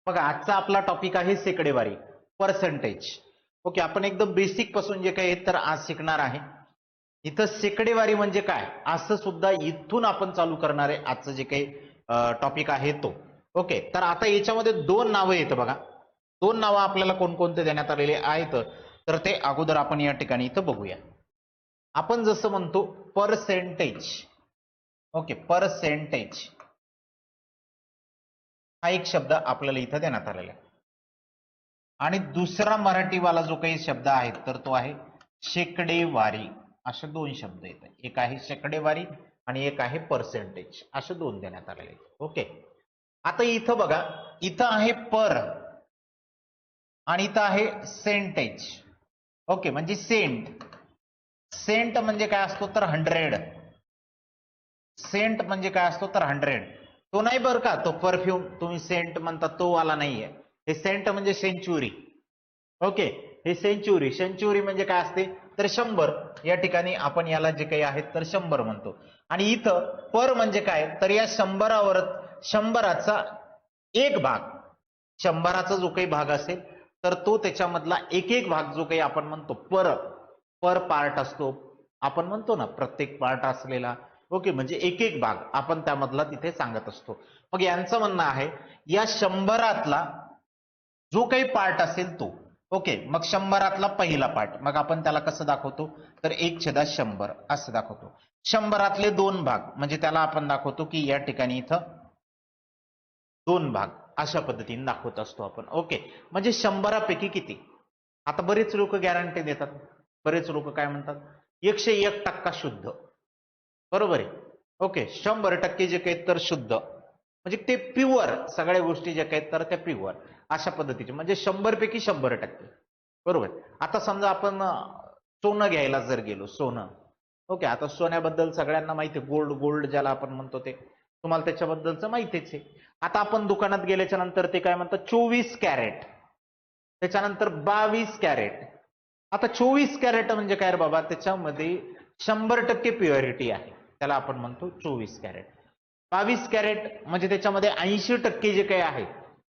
बघा आजचा आपला टॉपिक आहे शेकडेवारी, पर्सेंटेज. ओके, आपण एकदम बेसिक पासून जे काही तर आज शिकणार आहे. इथं शेकडेवारी म्हणजे काय असं सुद्धा इथून आपण चालू करणार आहे आजचं जे काही टॉपिक आहे तो. ओके, तर आता याच्यामध्ये दोन नावं येतं बघा. दोन नावं आपल्याला कोणकोणते देण्यात आलेले आहेत तर ते अगोदर आपण या ठिकाणी इथं बघूया. आपण जसं म्हणतो पर्सेंटेज. ओके, पर्सेंटेज हा एक शब्द आपल्याला इथं देण्यात आलेला आहे. आणि दुसरा मराठीवाला जो काही शब्द आहे तर तो आहे शेकडेवारी. असे दोन शब्द येतात, एक आहे शेकडेवारी आणि एक आहे पर्सेंटेज, असे दोन देण्यात आलेले आहेत. ओके, आता इथं बघा, इथं आहे पर आणि इथं आहे सेंटेज. ओके, म्हणजे सेंट. सेंट म्हणजे काय असतो तर 100. सेंट म्हणजे काय असतो तर 100. तो नाही बरं का, तो परफ्यूम तुम्ही सेंट म्हणता तो वाला नाहीये. हे सेंट म्हणजे सेंचुरी. ओके, हे सेंचुरी. सेंचुरी म्हणजे काय असते तर 100. या ठिकाणी आपण याला जे काही आहे तर 100 म्हणतो. आणि इथं पर म्हणजे काय तर या 100वर 100चा एक भाग, 100चा जो काही भाग असेल तर तो त्याच्यामधला एक एक भाग जो काही आपण म्हणतो पर पार्ट असतो. आपण म्हणतो ना प्रत्येक पार्ट असलेला. ओके, म्हणजे एक एक भाग आपण त्यामधला तिथे सांगत असतो. मग यांचं म्हणणं आहे या 100तला जो काही पार्ट असेल तो. ओके, मग 100तला पहिला पार्ट, मग आपण त्याला कसं दाखवतो तर 1/100 असं दाखवतो. 100तले दोन भाग म्हणजे त्याला आपण दाखवतो की या ठिकाणी इथं दोन भाग अशा पद्धतीने दाखवत असतो आपण. ओके, म्हणजे 100पैकी किती. आता बरेच लोक गॅरंटी देतात, बरेच लोक काय म्हणतात 101% शुद्ध. बरोबर आहे. ओके, 100% जे काही तर शुद्ध म्हणजे ते प्युअर, सगळ्या गोष्टी ज्या काही तर त्या प्युअर अशा पद्धतीचे, म्हणजे 100पैकी 100%. बरोबर. आता समजा आपण सोनं घ्यायला जर गेलो, सोनं. ओके, आता सोन्याबद्दल सगळ्यांना माहिती आहे, गोल्ड ज्याला आपण म्हणतो ते तुम्हाला त्याच्याबद्दलचं माहितीच आहे. आता आपण दुकानात गेल्याच्या नंतर ते काय म्हणतात 24 कॅरेट, त्याच्यानंतर 22 कॅरेट. आता 24 कॅरेट म्हणजे काय रे बाबा, त्याच्यामध्ये 100% प्युरिटी आहे, त्याला आपण म्हणतो 24 कॅरेट. 22 कॅरेट म्हणजे त्याच्यामध्ये 80% जे काही आहे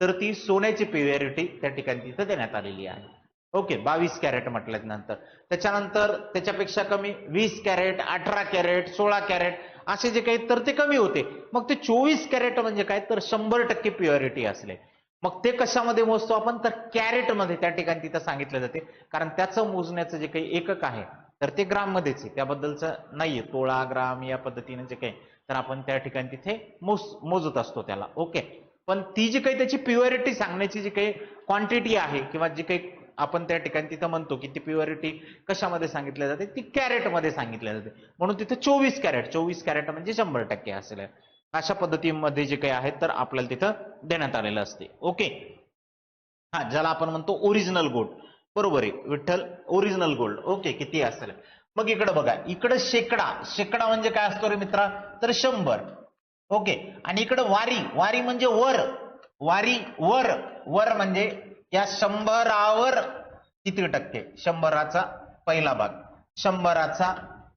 तर ती सोन्याची प्युरिटी त्या ठिकाणी तिथं देण्यात आलेली आहे. ओके, 22 कॅरेट म्हटल्यानंतर त्याच्यानंतर त्याच्यापेक्षा कमी 20 कॅरेट, 18 कॅरेट, 16 कॅरेट असे जे काही तर ते कमी होते. मग ते 24 कॅरेट म्हणजे काय तर 100% प्युरिटी असले. मग ते कशामध्ये मोजतो आपण तर कॅरेट मध्ये त्या ठिकाणी तिथं सांगितलं जाते, कारण त्याचं मोजण्याचं जे काही एकक आहे तर ते ग्राम मध्येच आहे, त्याबद्दलचं नाहीये तोळा ग्राम या पद्धतीने जे काही तर आपण त्या ठिकाणी तिथे मोजत असतो त्याला. ओके, पण ती जी काही त्याची प्युरिटी सांगण्याची जी काही क्वांटिटी आहे किंवा जी काही आपण त्या ठिकाणी तिथं म्हणतो की ती प्युरिटी कशामध्ये सांगितल्या जाते ती कॅरेट मध्ये सांगितल्या जाते, म्हणून तिथे 24 कॅरेट. 24 कॅरेट म्हणजे 100% असेल. अशा पद्धतीमध्ये जे काही आहे तर आपल्याला तिथं देण्यात आलेलं असते. ओके, हा ज्याला आपण म्हणतो ओरिजिनल गोल्ड. बरोबर आहे विठ्ठल, ओरिजिनल गोल्ड. ओके, किती असेल. मग इकडे बघा, इकडे शेकडा. शेकडा म्हणजे काय असतो रे मित्रा तर 100. ओके, आणि इकडे वारी. वारी म्हणजे वर. वारी वर. वर म्हणजे या 100वर किती टक्के. 100चा पहिला भाग, 100चा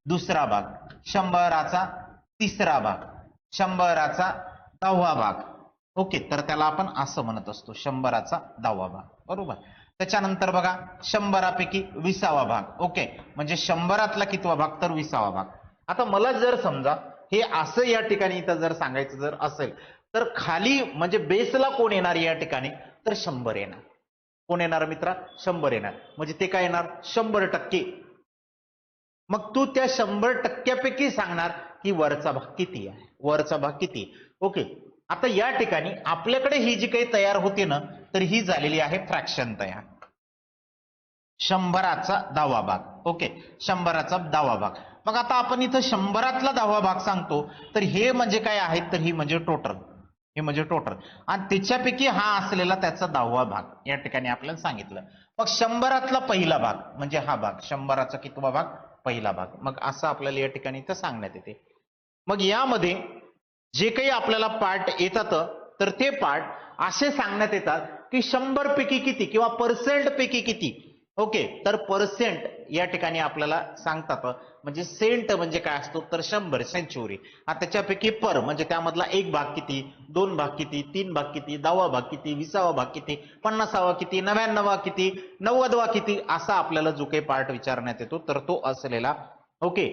दुसरा भाग, 100चा तिसरा भाग, 100चा 10वा भाग. ओके, तर त्याला आपण असं म्हणत असतो 100चा 10वा भाग. बरोबर. त्याच्यानंतर बघा 100पैकी 20वा भाग. ओके, म्हणजे 100तला कितवा भाग तर 20वा भाग. आता मला जर समजा हे असं या ठिकाणी इथं जर सांगायचं जर असेल तर खाली म्हणजे बेसला कोण येणार या ठिकाणी तर 100 येणार. कोण येणार मित्रा 100 येणार, म्हणजे ते काय येणार 100%. मग तू त्या 100%पैकी सांगणार की वरचा भाग किती आहे, वरचा भाग किती. ओके, आता या ठिकाणी आपल्याकडे ही जी काही तयार होते ना तर ही झालेली आहे फ्रॅक्शन तयार. 100चा 10वा भाग. ओके, 100चा 10वा भाग. मग आता आपण इथं 100तला 10वा भाग सांगतो तर हे म्हणजे काय आहे तर ही म्हणजे टोटल. हे म्हणजे टोटल, आणि त्याच्यापैकी हा असलेला त्याचा 10वा भाग या ठिकाणी आपल्याला सांगितलं. मग 100तला पहिला भाग म्हणजे हा भाग, 100चा कितवा भाग पहिला भाग. मग असं आपल्याला या ठिकाणी इथं सांगण्यात येते. मग यामध्ये जे काही आपल्याला पार्ट येतात तर ते पार्ट असे सांगण्यात येतात की 100पैकी किती किंवा पर्सेंट पैकी किती. ओके, तर पर्सेंट या ठिकाणी आपल्याला सांगतात, म्हणजे सेंट म्हणजे काय असतो तर 100 सेंचुरी. आता त्याच्यापैकी पर म्हणजे त्यामधला एक भाग किती, दोन भाग किती, तीन भाग किती, 10वा भाग किती, 20वा भाग किती, 50वा किती, 99वा किती, 90वा किती, असा आपल्याला जो काही पार्ट विचारण्यात येतो तर तो असलेला. ओके,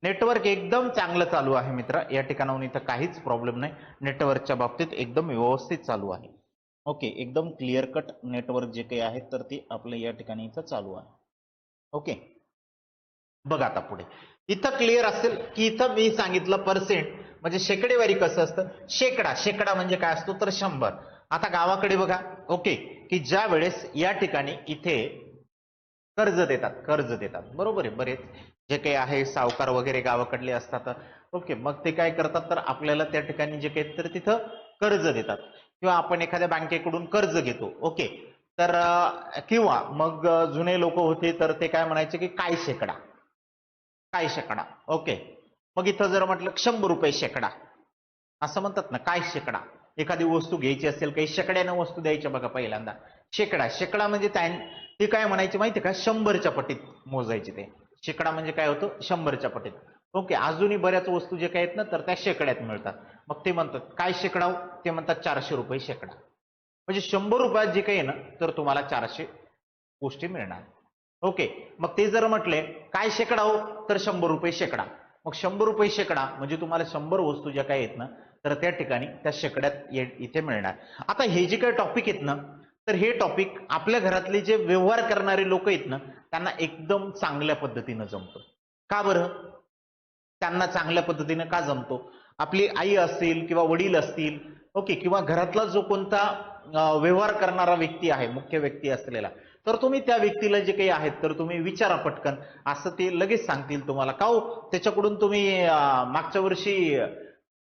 नेटवर्क एकदम चांगलं चालू आहे मित्र, या ठिकाणाहून इथं काहीच प्रॉब्लेम नाही, नेटवर्कच्या बाबतीत एकदम व्यवस्थित चालू आहे. ओके, एकदम क्लिअर कट नेटवर्क जे काही आहे तर ते आपलं या ठिकाणी इथं चालू आहे. ओके, बघा आता पुढे इथं क्लिअर असेल की इथं मी सांगितलं पर्सेंट म्हणजे शेकडेवारी कसं असतं, शेकडा, शेकडा म्हणजे काय असतो तर 100. आता गावाकडे बघा, ओके, की ज्या वेळेस या ठिकाणी इथे कर्ज देतात, कर्ज देतात, बरोबर आहे, बरेच जे काही आहे सावकार वगैरे गावाकडले असतात. ओके, मग ते काय करतात तर आपल्याला त्या ठिकाणी जे काही तर तिथं कर्ज देतात, किंवा आपण एखाद्या बँकेकडून कर्ज घेतो. ओके, तर किंवा मग जुने लोक होते तर ते काय म्हणायचे की काय शेकडा, काय शेकडा. ओके, मग इथं जर म्हटलं 100 रुपये शेकडा असं म्हणतात ना, काय शेकडा. एखादी वस्तू घ्यायची असेल, काही शेकड्यानं वस्तू द्यायच्या बघा पहिल्यांदा, शेकडा, शेकडा म्हणजे ते काय म्हणायचे माहिती का, 100च्या पटीत मोजायचे ते. शेकडा म्हणजे काय होतं, 100च्या पटीत. ओके, अजूनही बऱ्याच वस्तू जे काही आहेत ना तर त्या शेकड्यात मिळतात. मग ते म्हणतात काय शेकडा हो? ते म्हणतात 400 रुपये शेकडा. म्हणजे 100 रुपयात जे काही आहे ना तर तुम्हाला 400 गोष्टी मिळणार. ओके, मग ते जर म्हटले काय शेकडा हो तर 100 रुपये शेकडा. मग 100 रुपये शेकडा म्हणजे तुम्हाला 100 वस्तू ज्या काही आहेत ना तर त्या ठिकाणी त्या शेकड्यात इथे मिळणार. आता हे जे काही टॉपिक आहेत ना तर हे टॉपिक आपल्या घरातले जे व्यवहार करणारे लोक आहेत ना त्यांना एकदम चांगल्या पद्धतीनं जमतो. का बरं त्यांना चांगल्या पद्धतीने का जमतो, आपली आई असतील किंवा वडील असतील, ओके, किंवा घरातला जो कोणता व्यवहार करणारा व्यक्ती आहे, मुख्य व्यक्ती असलेला, तर तुम्ही त्या व्यक्तीला जे काही आहेत तर तुम्ही विचारा पटकन, असं ते लगेच सांगतील तुम्हाला. का हो त्याच्याकडून तुम्ही मागच्या वर्षी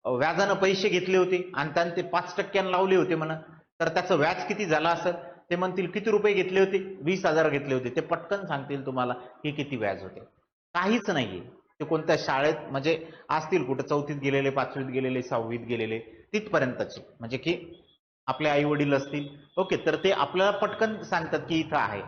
व्याजानं पैसे घेतले होते आणि त्याने ते 5% लावले होते म्हणा, तर त्याचं व्याज किती झालं असेल, ते म्हणतील किती रुपये घेतले होते, 20,000 घेतले होते, ते पटकन सांगतील तुम्हाला की किती व्याज होते. काहीच नाहीये, ते कोणत्या शाळेत म्हणजे असतील कुठे 4थीत गेलेले, 5वीत गेलेले, 6वीत गेलेले, तिथपर्यंतचे, म्हणजे की आपले आई वडील असतील, ओके, तर ते आपल्याला पटकन सांगतात की इथं आहे,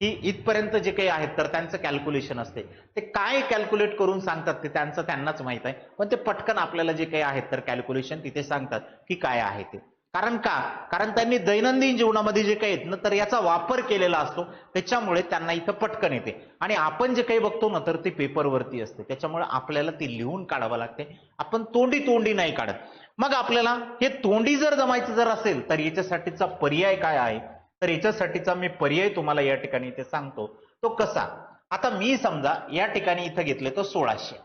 की इथपर्यंत जे काही आहेत तर त्यांचं कॅल्क्युलेशन असते. ते काय कॅल्क्युलेट करून सांगतात ते त्यांचं त्यांनाच माहित आहे, पण ते पटकन आपल्याला जे काही आहेत तर कॅल्क्युलेशन तिथे सांगतात की काय आहे ते. कारण का, कारण त्यांनी दैनंदिन जीवनामध्ये जे काही आहेत ना तर याचा वापर केलेला असतो, त्याच्यामुळे त्यांना इथं पटकन येते. आणि आपण जे काही बघतो ना तर ते पेपरवरती असते, त्याच्यामुळे आपल्याला ते लिहून काढावं लागते, आपण तोंडी तोंडी नाही काढत. मग आपल्याला हे तोंडी जर जमायचं जर असेल तर याच्यासाठीचा पर्याय काय आहे, तर याच्यासाठीचा मी पर्याय तुम्हाला या ठिकाणी इथे सांगतो. तो कसा, आता मी समजा या ठिकाणी इथं घेतले तो 1600,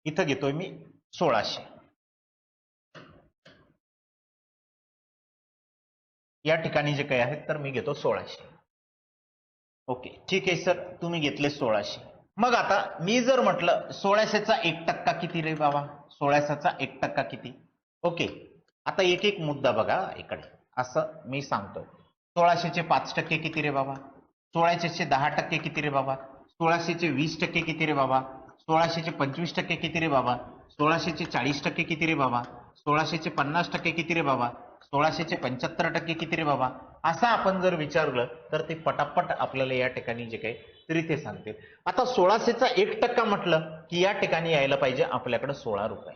इथं घेतोय मी 1600, या ठिकाणी जे काही आहेत तर मी घेतो 1600. ओके, ठीक आहे सर, तुम्ही घेतले 1600. मग आता मी जर म्हटलं 1600चा 1% किती रे बाबा, 1600चा 1% किती. ओके, आता एक एक मुद्दा बघा इकडे, असं मी सांगतो. 1600चे 5% किती रे बाबा, 1600चे 10% किती रे बाबा, 1600चे 20% किती रे बाबा, 1600चे 25% किती रे बाबा, 1600चे 40% किती रे बाबा, 1600चे 50% किती रे बाबा, 1600चे 75% किती रे बाबा. असं आपण जर विचारलं तर ते पटापट आपल्याला या ठिकाणी जे काही तरी ते सांगतील. आता 1600चा 1% म्हटलं की या ठिकाणी यायला पाहिजे आपल्याकडे 16 रुपये,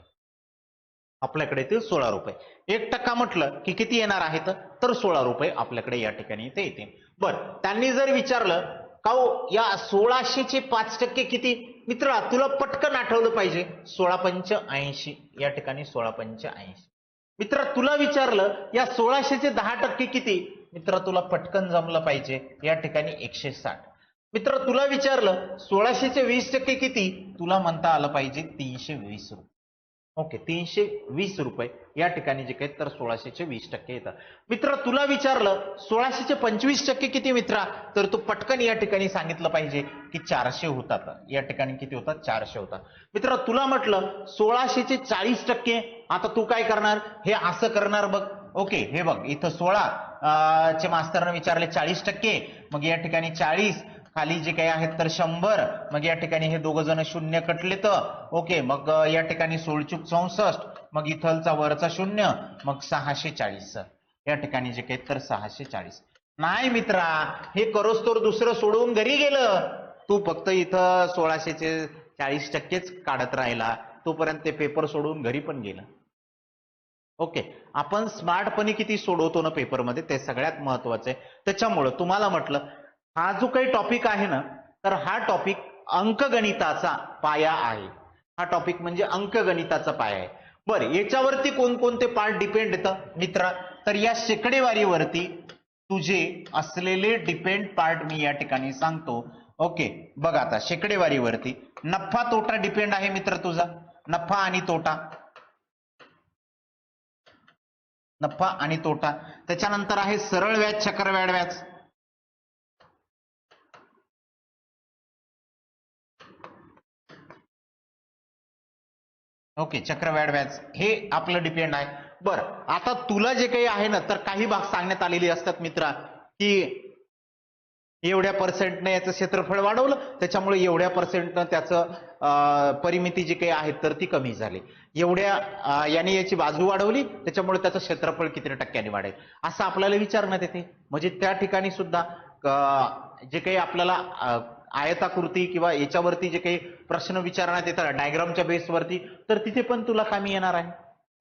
आपल्याकडे ते 16 रुपये. 1% म्हटलं की किती येणार आहेत तर 16 रुपये आपल्याकडे या ठिकाणी ते येते. बरं, त्यांनी जर विचारलं का या 1600चे 5% किती, मित्रा तुला पटकन आठवलं पाहिजे 16 × 80, या ठिकाणी 16 × 80. मित्रा तुला विचारलं या 1600चे 10% किती, मित्रा तुला पटकन जमलं पाहिजे या ठिकाणी 160. मित्र तुला विचारलं 1600चे 20% किती, तुला म्हणता आलं पाहिजे 320 रुपये. ओके, 320 रुपये या ठिकाणी जे काही तर 1600चे 20% येतात. मित्र तुला विचारलं 1600चे 25% किती मित्रा, तर तू पटकन या ठिकाणी सांगितलं पाहिजे की 400 होतात, या ठिकाणी किती होतात 400 होतात. मित्र तुला म्हटलं 1600चे 40%, आता तू काय करणार, हे असं करणार बघ. ओके, हे बघ इथं 16 चे मास्तरने विचारले 40%, मग या ठिकाणी 40, खाली जे काही आहेत तर 100, मग या ठिकाणी हे दोघ जण शून्य कटले तर ओके, मग या ठिकाणी 16 × 64, मग इथलचा वरचा 0, मग 640. या ठिकाणी जे काही तर 640. नाही मित्रा, हे करोस तर दुसरं सोडून घरी गेलं. तू फक्त इथं 1640% काढत राहिला, तोपर्यंत ते पेपर सोडून घरी पण गेलं. ओके, आपण स्मार्टपणे किती सोडवतो ना पेपरमध्ये, ते सगळ्यात महत्वाचं आहे. त्याच्यामुळं तुम्हाला म्हटलं, हा जो काही टॉपिक आहे ना, तर हा टॉपिक अंकगणिताचा पाया आहे. हा टॉपिक म्हणजे अंकगणिताचा पाया आहे. बरं, याच्यावरती कोणकोणते पार्ट डिपेंड येतं मित्रा, तर या शेकडेवारीवरती तुझे असलेले डिपेंड पार्ट मी या ठिकाणी सांगतो. ओके, बघा आता शेकडेवारीवरती नफा तोटा डिपेंड आहे मित्र तुझा, नफा आणि तोटा, नफा आणि तोटा. त्याच्यानंतर आहे सरळ व्याज, चक्रवाढ व्याज. ओके, चक्रवाढ व्याज हे आपलं डिपेंड आहे. बरं, आता तुला जे काही आहे ना, तर काही भाग सांगण्यात आलेले असतात मित्रा, की एवढ्या पर्सेंटने याचं क्षेत्रफळ वाढवलं, त्याच्यामुळे एवढ्या पर्सेंटनं त्याचं परिमिती जी काही आहे तर ती कमी झाली. एवढ्या याने याची बाजू वाढवली, त्याच्यामुळे त्याचं क्षेत्रफळ किती टक्क्यांनी वाढेल, असं आपल्याला विचारण्यात येते. म्हणजे त्या ठिकाणी सुद्धा जे काही आपल्याला आयताकृती किंवा याच्यावरती जे काही प्रश्न विचारण्यात येतात डायग्रामच्या बेसवरती, तर तिथे पण तुला कामी येणार आहे.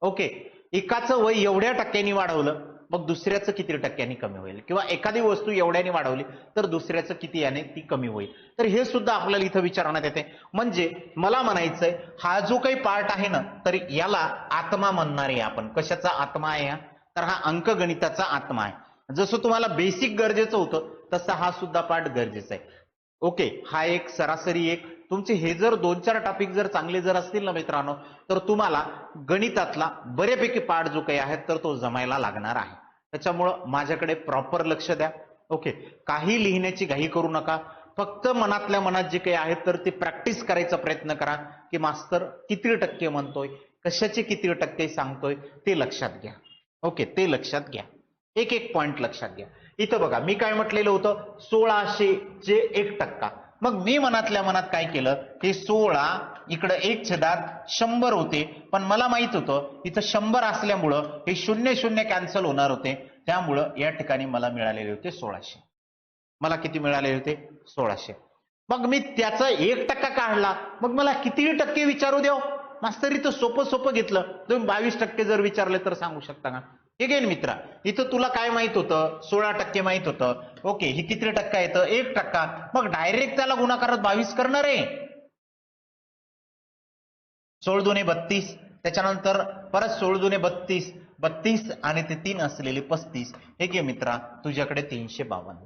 ओके, एकाचं वय एवढ्या टक्क्यांनी वाढवलं, मग दुसऱ्याचं किती टक्क्यांनी कमी होईल, किंवा एखादी वस्तू एवढ्याने वाढवली तर दुसऱ्याचं किती याने ती कमी होईल, तर हे सुद्धा आपल्याला इथं विचारण्यात येते. म्हणजे मला म्हणायचंय, हा जो काही पार्ट आहे ना, तर याला आत्मा म्हणणार आहे आपण. कशाचा आत्मा आहे हा, तर हा अंकगणिताचा आत्मा आहे. जसं तुम्हाला बेसिक गरजेचं होतं, तसा हा सुद्धा पार्ट गरजेचा आहे. ओके, हा एक सरासरी एक तुमचे हे जर 2-4 टॉपिक जर चांगले जर असतील ना मित्रांनो, तर तुम्हाला गणितातला बऱ्यापैकी पार्ट जो काही आहे तर तो जमायला लागणार आहे. त्याच्यामुळं माझ्याकडे प्रॉपर लक्ष द्या. ओके, काही लिहिण्याची घाई करू नका. फक्त मनातल्या मनात जे काही आहे तर ते प्रॅक्टिस करायचा प्रयत्न करा, की मास्तर किती टक्के म्हणतोय, कशाचे किती टक्के सांगतोय, ते लक्षात घ्या. ओके, ते लक्षात घ्या. एक एक पॉइंट लक्षात घ्या. इथं बघा, मी काय म्हटलेलं होतं, 1600 1 टक्का. मग मी मनातल्या मनात काय केलं, हे 16 इकडं 1/100 होते, पण मला माहित होतं इथं 100 असल्यामुळं हे 0 कॅन्सल होणार होते, त्यामुळं या ठिकाणी मला मिळालेले होते 1600. मला किती मिळालेले होते, 1600. मग मी त्याचा 1% काढला, मग मला किती टक्के विचारू द्या मास्तर. इथं सोपं सोपं घेतलं, तुम्ही 22% जर विचारले तर सांगू शकता का. हे घेईन मित्रा, इथं तुला काय माहित होतं, 16% माहित होतं. ओके, हे किती टक्का येतं, 1%. मग डायरेक्ट त्याला गुणाकारात 22 करणार आहे. 16 दुने 32, त्याच्यानंतर परत 16 दुने 32, 32 आणि ते 3 असलेले 35. हे घे मित्रा, तुझ्याकडे 352.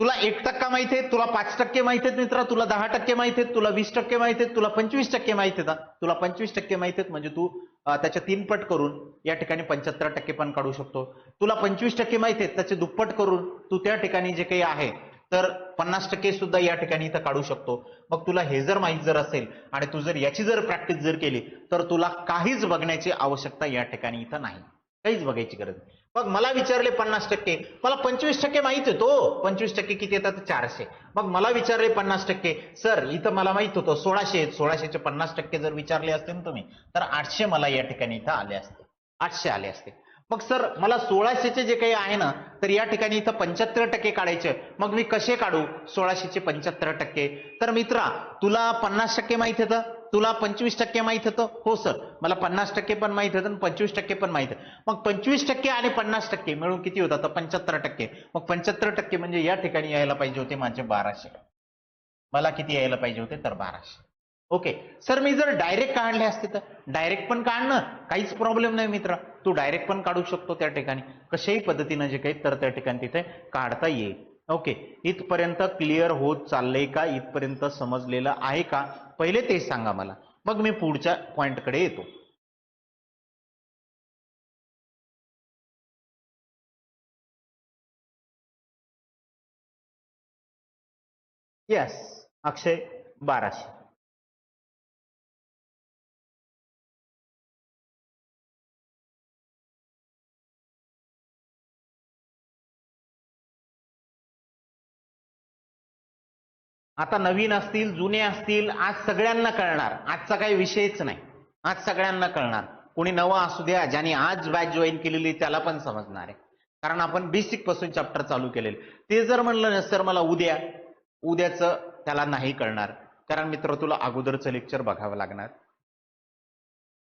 तुला 1% माहित आहे, तुला 5% माहित आहेत मित्रा, तुला 10% माहित आहेत, तुला 20% माहित आहेत, तुला 25% माहित आहेत. तुला 25% माहित आहेत म्हणजे तू त्याच्या 3 पट करून या ठिकाणी 75% पण काढू शकतो. तुला 25% माहित आहेत, त्याचे दुप्पट करून तू त्या ठिकाणी जे काही आहे तर 50% सुद्धा या ठिकाणी इथं काढू शकतो. मग तुला हे जर माहित जर असेल आणि तू जर याची जर प्रॅक्टिस जर केली, तर तुला काहीच बघण्याची आवश्यकता या ठिकाणी इथं नाही, काहीच बघायची गरज नाही. मग मला विचारले 50%, मला 25% माहित होतो. 25% किती येतात, 400. मग मला विचारले 50%, सर इथं मला माहित होतं 1600, 1600चे 50% जर विचारले असते ना तुम्ही, तर 800 मला या ठिकाणी इथं आले असते, 800 आले असते. मग सर मला 1600चे जे काही आहे ना, तर या ठिकाणी इथं 75% काढायचे, मग मी कसे काढू 1600चे 75%. तर मित्रा, तुला 50% माहित होतं, तुला 25% माहित होतं. हो सर, मला 50% पण माहित होतं आणि 25% पण माहित होतं. मग 25% आणि 50% मिळून किती होतात, तर 75%. मग 75% म्हणजे या ठिकाणी यायला पाहिजे होते माझे 1200. मला किती यायला पाहिजे होते, तर 1200. ओके सर, मी जर डायरेक्ट काढले असते तर डायरेक्ट पण काढणं काहीच प्रॉब्लेम नाही मित्र, तू डायरेक्ट पण काढू शकतो त्या ठिकाणी, कशाही पद्धतीनं जे काही तर त्या ठिकाणी तिथे काढता येईल. ओके, इथपर्यंत क्लिअर होत चाललंय का, इथपर्यंत समजलेलं आहे का, पहिले ते सांगा मला, मग मी पुढच्या पॉइंटकडे येतो. येस अक्षय, 1200. आता नवीन असतील जुने असतील, आज सगळ्यांना कळणार, आजचा काही विषयच नाही, आज सगळ्यांना कळणार. कोणी नवा असू द्या, ज्याने आज बॅच जॉईन केलेली त्याला पण समजणार आहे, कारण आपण बेसिक पासून चॅप्टर चालू केलेले. ते जर म्हणलं ना सर मला उद्याचं त्याला नाही कळणार, कारण मित्र तुला अगोदरचं लेक्चर बघावं लागणार.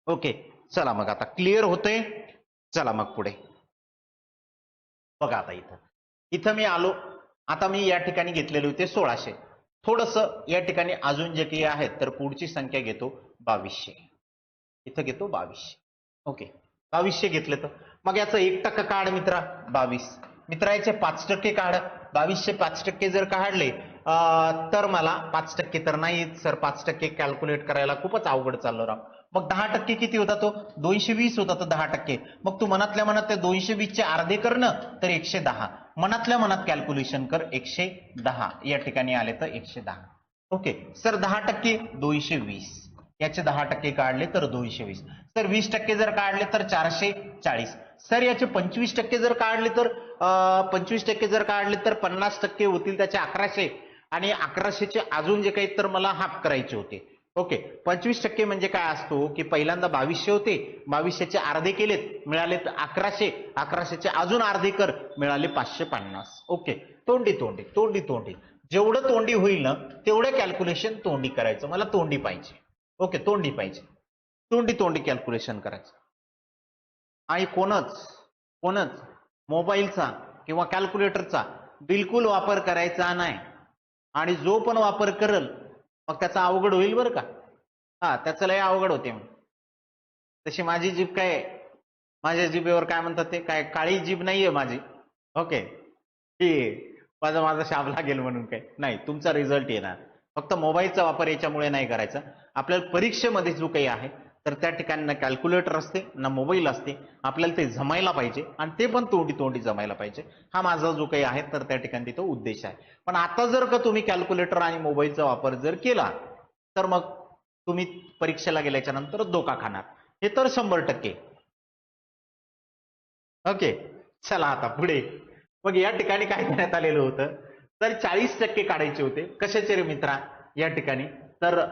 ओके, चला मग आता क्लिअर होतंय. चला मग पुढे बघा. आता इथं मी आलो. आता मी या ठिकाणी घेतलेले होते 1600. थोडस या ठिकाणी अजून जे काही आहेत तर पुढची संख्या घेतो 2200. इथं घेतो 2200. ओके, 2200 घेतले तर मग याचं 1% काढ मित्रा 22. मित्रा याचे 5% काढ. 2200 5% जर काढले तर मला 5% तर नाही सर, 5% कॅल्क्युलेट करायला खूपच अवघड चाललो राव. मग 10% किती होता तो? 220 होता तो 10%. मग तू मनातल्या मनात त्या 220 चे अर्धे कर ना, तर 110. मनातल्या मनात कॅल्क्युलेशन कर. 110 या ठिकाणी आले तर 110. Okay sir 10% 220. याचे 10% काढले तर 220. सर 20% जर काढले तर 440. सर याचे 25% जर काढले तर 25% जर काढले तर 50% होतील त्याचे 1100. आणि 1100चे अजून जे काही तर मला हाफ करायचे होते. ओके, 25% म्हणजे काय असतो की पहिल्यांदा 2200 होते, 2200चे अर्धे केलेत मिळाले 1100. 1100चे अजून अर्धे कर मिळाले 550. ओके, तोंडी तोंडी तोंडी तोंडी, जेवढं तोंडी होईल ना तेवढं कॅल्क्युलेशन तोंडी करायचं. मला तोंडी पाहिजे. ओके, तोंडी पाहिजे. तोंडी तोंडी कॅल्क्युलेशन करायचं. आणि कोणच मोबाईलचा किंवा कॅल्क्युलेटरचा बिलकुल वापर करायचा नाही. आणि जो पण वापर करल मग त्याचा अवघड होईल बरं का. त्याचं लय अवघड होते. मग तशी माझी जीभ काय, माझ्या जीभेवर काय म्हणतात ते, काय काळी जीभ नाहीये माझी. ओके, माझा शाप लागेल म्हणून काय नाही, तुमचा रिझल्ट येणार. फक्त मोबाईलचा वापर याच्यामुळे नाही करायचा. आपल्याला परीक्षेमध्ये जो काही आहे तर त्या ठिकाणी ना कॅल्क्युलेटर असते ना मोबाईल असते. आपल्याला ते जमायला पाहिजे आणि ते पण तोंडी तोंडी जमायला पाहिजे. हा माझा जो काही आहे तर त्या ठिकाणी तिथं उद्देश आहे. पण आता जर का तुम्ही कॅल्क्युलेटर आणि मोबाईलचा वापर जर केला तर मग तुम्ही परीक्षेला गेल्याच्या नंतर धोका खाणार, हे तर 100%. ओके, चला आता पुढे. मग या ठिकाणी काय करण्यात आलेलं होतं तर 40% काढायचे होते. कशाचे रे मित्रा? या ठिकाणी तर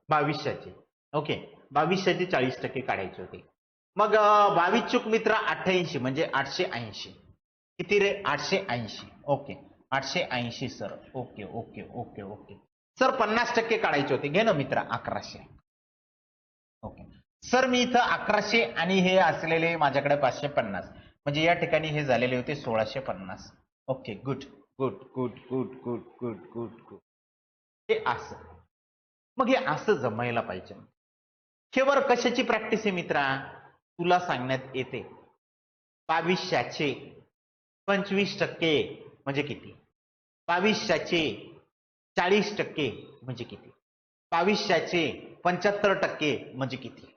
2200चे. ओके, 2200चे 40% काढायचे होते. मग 22 चूक मित्रा 88 म्हणजे 880. किती रे? 880. Okay, 880 sir. Okay okay okay okay. Sir 50% काढायचे होते. घे ना मित्रा 1100. ओके सर, मी इथं 1100 आणि हे असलेले माझ्याकडे 550 म्हणजे या ठिकाणी हे झालेले होते 1650. Okay, good good good good good good good good. हे असं, मग हे असं जमायला पाहिजे. केवळ कशाची प्रॅक्टिस आहे मित्रा? तुला सांगण्यात येते 2200चे 25% म्हणजे किती? 2200चे 40% म्हणजे किती? 2200चे 75% म्हणजे किती?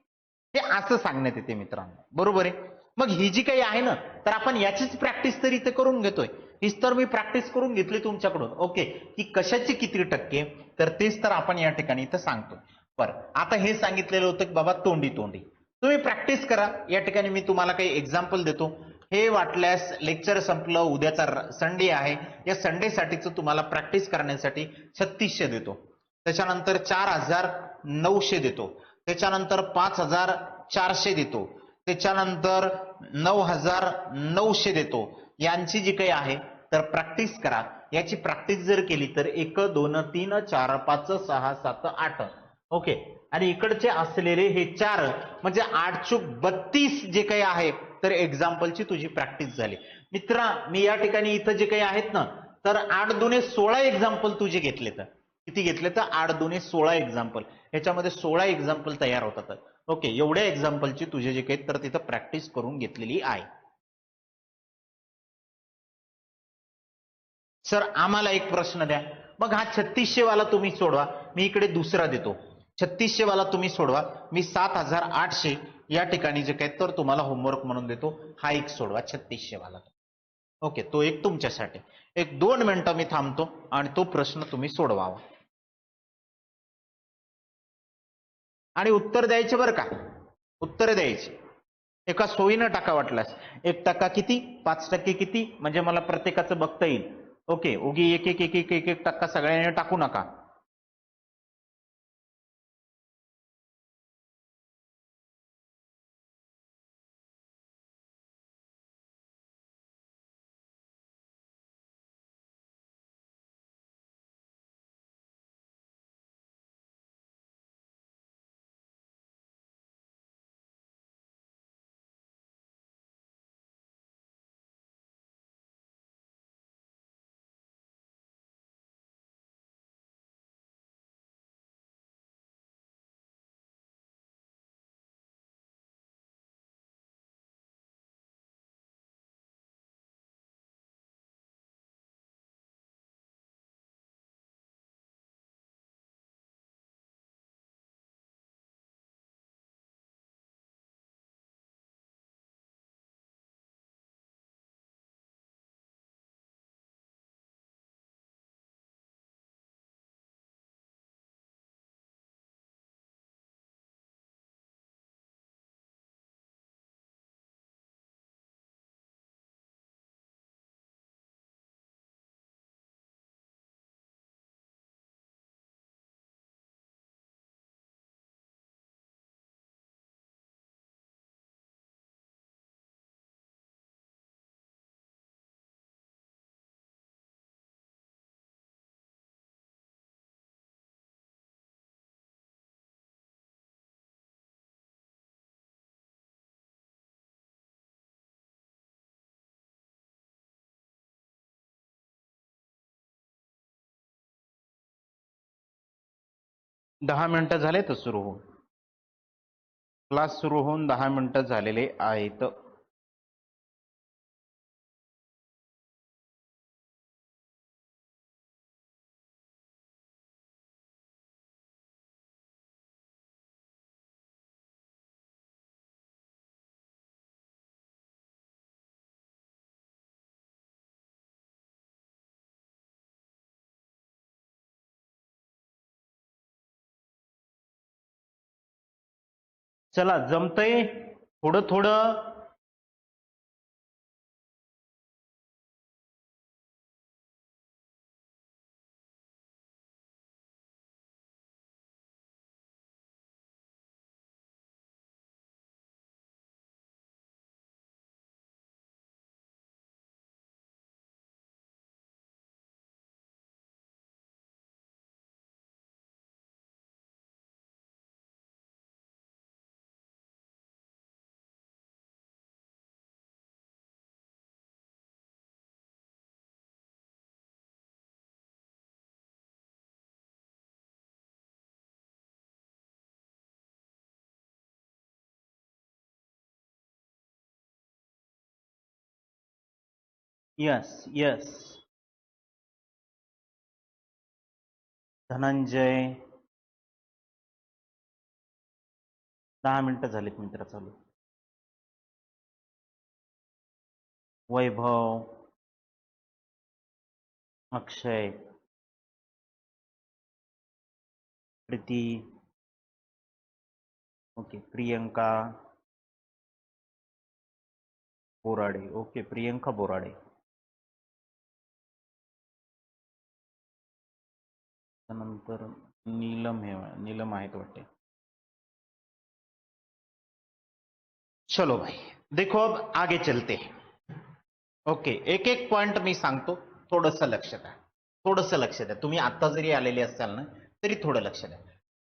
हे असं सांगण्यात येते मित्रांनो, बरोबर आहे. मग ही जी काही आहे ना तर आपण याचीच प्रॅक्टिस तरी इथे करून घेतोय. हीच तर मी प्रॅक्टिस करून घेतली तुमच्याकडून. ओके, की कशाचे किती टक्के, तर तेच तर आपण या ठिकाणी इथं सांगतो. बरं, आता हे सांगितलेलं होतं की बाबा तोंडी तोंडी तुम्ही प्रॅक्टिस करा. या ठिकाणी मी तुम्हाला काही एक्झाम्पल देतो. हे वाटल्यास लेक्चर संपलं, उद्याचा संडे आहे, या संडे साठीच तुम्हाला प्रॅक्टिस करण्यासाठी 3600 देतो. त्याच्यानंतर 4900 देतो. त्याच्यानंतर 5400 देतो. त्याच्यानंतर 9900 देतो. यांची जी काही आहे तर प्रॅक्टिस करा. याची प्रॅक्टिस जर केली तर 1 2 3 4 5 6 7 8. ओके, आणि इकडचे असलेले हे 4 म्हणजे 8 चूक 32 जे काही आहे तर एक्झाम्पलची तुझी प्रॅक्टिस झाली. मित्रा, मी या ठिकाणी इथं जे काही आहेत ना तर 8 दुने 16 एक्झाम्पल तुझे घेतले. तर किती घेतले? तर 8 दुने 16 एक्झाम्पल. ह्याच्यामध्ये 16 एक्झाम्पल तयार होतात. ओके, एवढ्या एक्झाम्पलची तुझे जे काही तर तिथं प्रॅक्टिस करून घेतलेली आहे. सर आम्हाला एक प्रश्न द्या. मग हा 3600 वाला तुम्ही सोडवा, मी इकडे दुसरा देतो. 3600 वाला तुम्ही सोडवा, मी 7800 या ठिकाणी जे काही तर तुम्हाला होमवर्क म्हणून देतो. हा एक सोडवा 3600 वाला. ओके, तो एक तुमच्यासाठी. एक 2 मिनिटं मी थांबतो आणि तो प्रश्न तुम्ही सोडवावा आणि उत्तर द्यायचे बरं का. उत्तर द्यायचे एका सोयीनं टाका. वाटल्यास 1% किती, 5% किती, म्हणजे मला प्रत्येकाचं बघता येईल. ओके, उगी एक एक एक एक एक एक टक्का सगळ्यांनी टाकू नका. 10 मिनिटं झाले तर सुरू होऊन, क्लास सुरू होऊन 10 मिनिटं झालेले आहेत. चला जमतंय थोडं थोडं. Yes yes. धनंजय 10 मिनिटं झालीत मित्र चालू. वैभव, अक्षय, प्रीती, ओके, प्रियंका बोराडे, ओके, प्रियंका बोराडे. त्यानंतर नीलम, हे नीलम आहेत वाटते. चलो भाई देखो अब आगे चलते. ओके, एक एक पॉइंट मी सांगतो, थोडस लक्ष द्या, थोडस लक्ष द्या. तुम्ही आता जरी आलेले असाल ना तरी थोडं लक्ष द्या.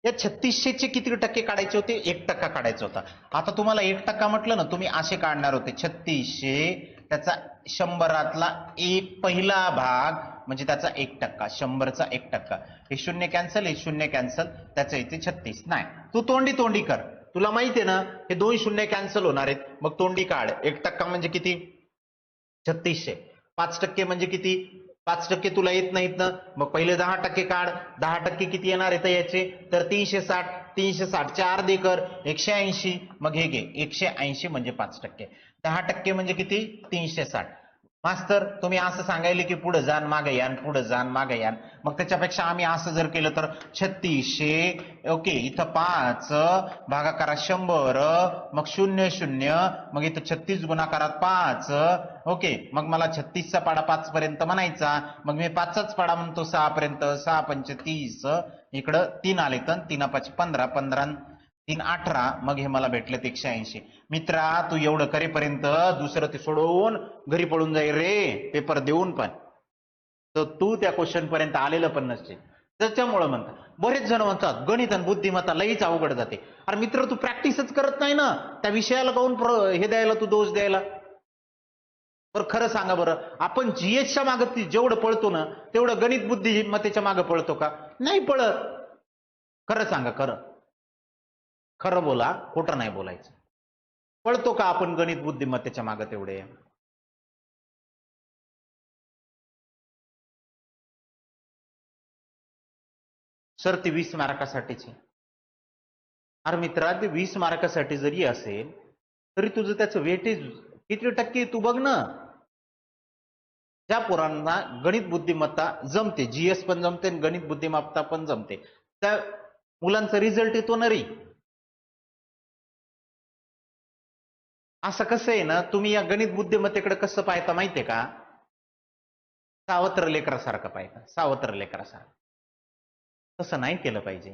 या 3600 चे किती टक्के काढायचे होते? 1% काढायचा होता. आता तुम्हाला 1% म्हटलं ना, तुम्ही असे काढणार होते 3600 त्याचा 100रातला एक पहिला भाग म्हणजे त्याचा 1%, 100चा 1%. हे शून्य कॅन्सल, हे शून्य कॅन्सल, त्याचा इथे 36. नाही, तू तोंडी तोंडी कर. तुला माहिती आहे ना हे 2 शून्य कॅन्सल होणार आहेत, मग तोंडी काढ. 1% म्हणजे किती? 3600. 5% म्हणजे किती? 5% तुला येत नाहीत ना, मग पहिले 10% काढ. 10% किती येणार आहे याचे? तर 360. 360 4 दे कर 180. मग हे घे 180 म्हणजे 5%. 10% म्हणजे किती? 360. मास्तर तुम्ही असं सांगायले की पुढे जाण मागे यान, पुढे जाण मागे यान. मग त्याच्यापेक्षा आम्ही असं जर केलं तर 3600, ओके, इथं 5 भागाकारात 100, मग 0 0, मग इथं 36 गुणाकारात 5, ओके. मग मला 36चा पाडा 5 पर्यंत म्हणायचा, मग मी 5चाच पाडा म्हणतो 6 पर्यंत. 6 पंच 30, इकडं 3 आले तर 3 5 15, 15 3 18, मग हे मला भेटलं 180. मित्रा तू एवढं करेपर्यंत दुसरं ते सोडवून घरी पळून जाईल रे, पेपर देऊन पण. तर तू त्या क्वेश्चन पर्यंत आलेलं पण नसते. त्याच्यामुळं म्हणतात बरेच जण म्हणतात गणित आणि बुद्धिमत्ता लईच अवघड जाते. अरे मित्र तू प्रॅक्टिसच करत नाही ना, त्या विषयाला काऊन हे द्यायला तू दोष द्यायला? बरं खरं सांगा बरं, आपण जीएसच्या मागे जेवढं पळतो ना तेवढं गणित बुद्धिमत्तेच्या मागे पळतो का? नाही पळत. खरं सांगा, खरं खरं बोला, खोटं नाही बोलायचं. पळतो का आपण गणित बुद्धिमत्तेच्या मागे तेवढे? सर ती 20 मार्कासाठीची. अरे मित्रा ते 20 मार्कासाठी जरी असेल तरी तुझं त्याचं वेटेज किती टक्के तू बघ ना. ज्या पोरांना गणित बुद्धिमत्ता जमते, जीएस पण जमते आणि गणित बुद्धिमत्ता पण जमते, त्या मुलांचा रिझल्ट येतो ना रे. असं कसं आहे ना, तुम्ही या गणित बुद्धिमत्तेकडे कसं पाहता माहितीये का? सावत्र लेकरासारखं पाहता, सावत्र लेकरासारखं. तसं नाही केलं पाहिजे.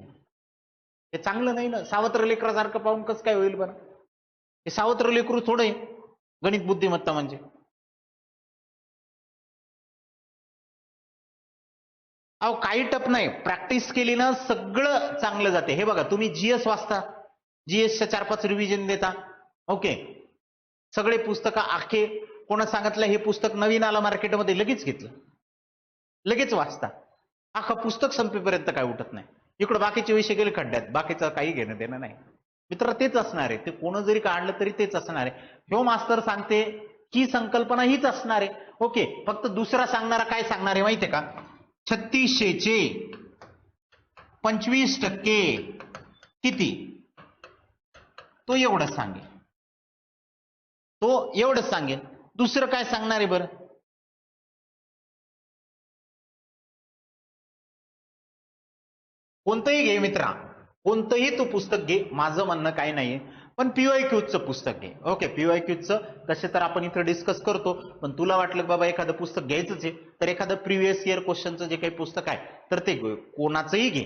ते चांगलं नाही ना. सावत्र लेकरासारखं पाहून कसं काय होईल बरं? हे सावत्र लेकरू थोडं आहे गणित बुद्धिमत्ता म्हणजे. अहो काही टप नाही, प्रॅक्टिस केली ना सगळं चांगलं जाते. हे बघा तुम्ही जीएस वाचता, जीएसच्या 4-5 रिव्हिजन देता, ओके. सगळे पुस्तकं आखे, कोणा सांगितलं हे पुस्तक नवीन आलं मार्केटमध्ये लगेच घेतलं, लगेच वाचता. अख्खं पुस्तक संपेपर्यंत काय उठत नाही. इकडं बाकीचे विषय गेले खड्ड्यात, बाकीचं काही घेणं देणं नाही मित्र, तेच असणार आहे. ते कोण जरी काढलं तरी तेच असणार आहे. ह्यो मास्तर सांगते ही संकल्पना हीच असणार आहे. ओके, फक्त दुसरा सांगणारा काय सांगणार आहे माहितीये का, 3600चे 25% किती, तो एवढंच सांगेल, तो एवढंच सांगेल. दुसरं काय सांगणार आहे बरं? कोणतंही घे मित्रा, कोणतंही तू पुस्तक घे, माझं म्हणणं काही नाहीये, पण पीवायक्यूचं पुस्तक घे. ओके, पीवायक्यूचं तसे तर आपण इथं डिस्कस करतो, पण तुला वाटलं बाबा एखादं पुस्तक घ्यायचंच आहे तर एखादं प्रिव्हियस इयर क्वेश्चनचं जे काही पुस्तक आहे तर ते कोणाचंही घे.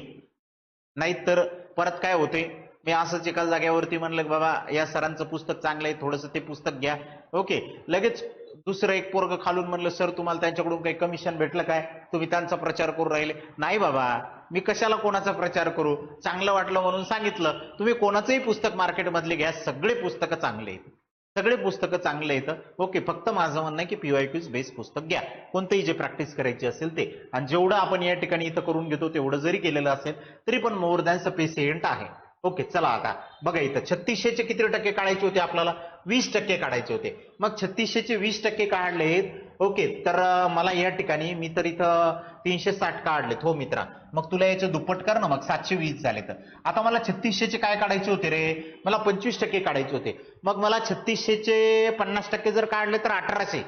नाहीतर परत काय होते, मी असंच एका जागेवरती म्हणलं बाबा या सरांचं पुस्तक चांगलं आहे, थोडंसं ते पुस्तक घ्या. ओके, लगेच दुसरं एक पोरग खालून म्हणलं सर तुम्हाला त्यांच्याकडून काही कमिशन भेटलं काय, तुम्ही त्यांचा प्रचार करू राहिले. नाही बाबा, मी कशाला कोणाचा प्रचार करू, चांगलं वाटलं म्हणून सांगितलं. तुम्ही कोणाचंही पुस्तक मार्केटमधले घ्या, सगळे पुस्तकं चांगले आहेत, सगळे पुस्तकं चांगले आहेत. ओके, फक्त माझं म्हणणं आहे की पीवायक्यूज बेस्ड पुस्तक घ्या, कोणतंही जे प्रॅक्टिस करायची असेल ते. आणि जेवढं आपण या ठिकाणी इथं करून घेतो तेवढं जरी केलेलं असेल तरी पण मोर दॅन सफिशियंट आहे. ओके, चला आता बघा, इथं 3600चे किती टक्के काढायचे होते आपल्याला, 20% काढायचे होते. मग 3600चे 20% काढलेत. ओके, तर मला या ठिकाणी मी तर इथं 360 काढलेत हो मित्रा. मग तुला याचं दुप्पट कर ना, मग 720 झाले. तर आता मला 3600चे काय काढायचे होते रे, मला 25% काढायचे होते. मग मला 3600चे 50% जर काढले तर 1800,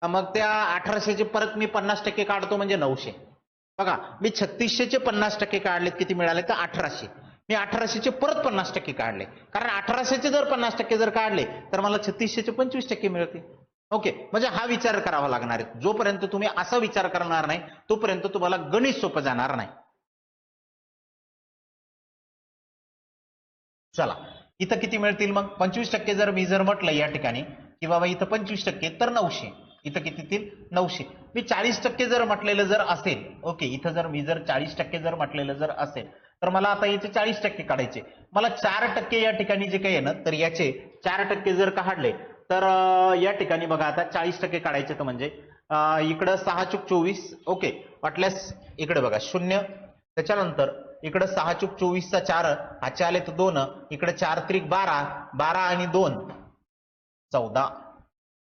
मग त्या 1800चे परत मी 50% काढतो म्हणजे 900. बघा, मी 3600चे 50% काढलेत, किती मिळाले तर 1800. मी 1800चे परत 50% काढले, कारण 1800चे जर 50% जर काढले तर मला 3600चे 25% मिळते. ओके, म्हणजे हा विचार करावा लागणार आहे. जोपर्यंत तुम्ही असा विचार करणार नाही तोपर्यंत तुम्हाला गणित सोपं जाणार नाही. चला, इथं किती मिळतील मग, 25% जर मी जर म्हटलं या ठिकाणी की बाबा इथं 25% तर 900, इथं किती येतील 900. मी 40% जर म्हटलेलं जर असेल, ओके, इथं जर मी जर 40% जर म्हटलेलं जर असेल तर मला आता याचे 40% काढायचे. मला 4% या ठिकाणी जे काही आहे ना, तर याचे 4% जर काढले तर या ठिकाणी बघा आता 40% काढायचे तर म्हणजे इकडं 6 चूक 24. ओके, वाटल्यास इकडे बघा 0, त्याच्यानंतर इकडे 6 चूक 24चा 4, हाचे आले तर 2, इकडे 4 त्रिक 12, 12 आणि 2 14,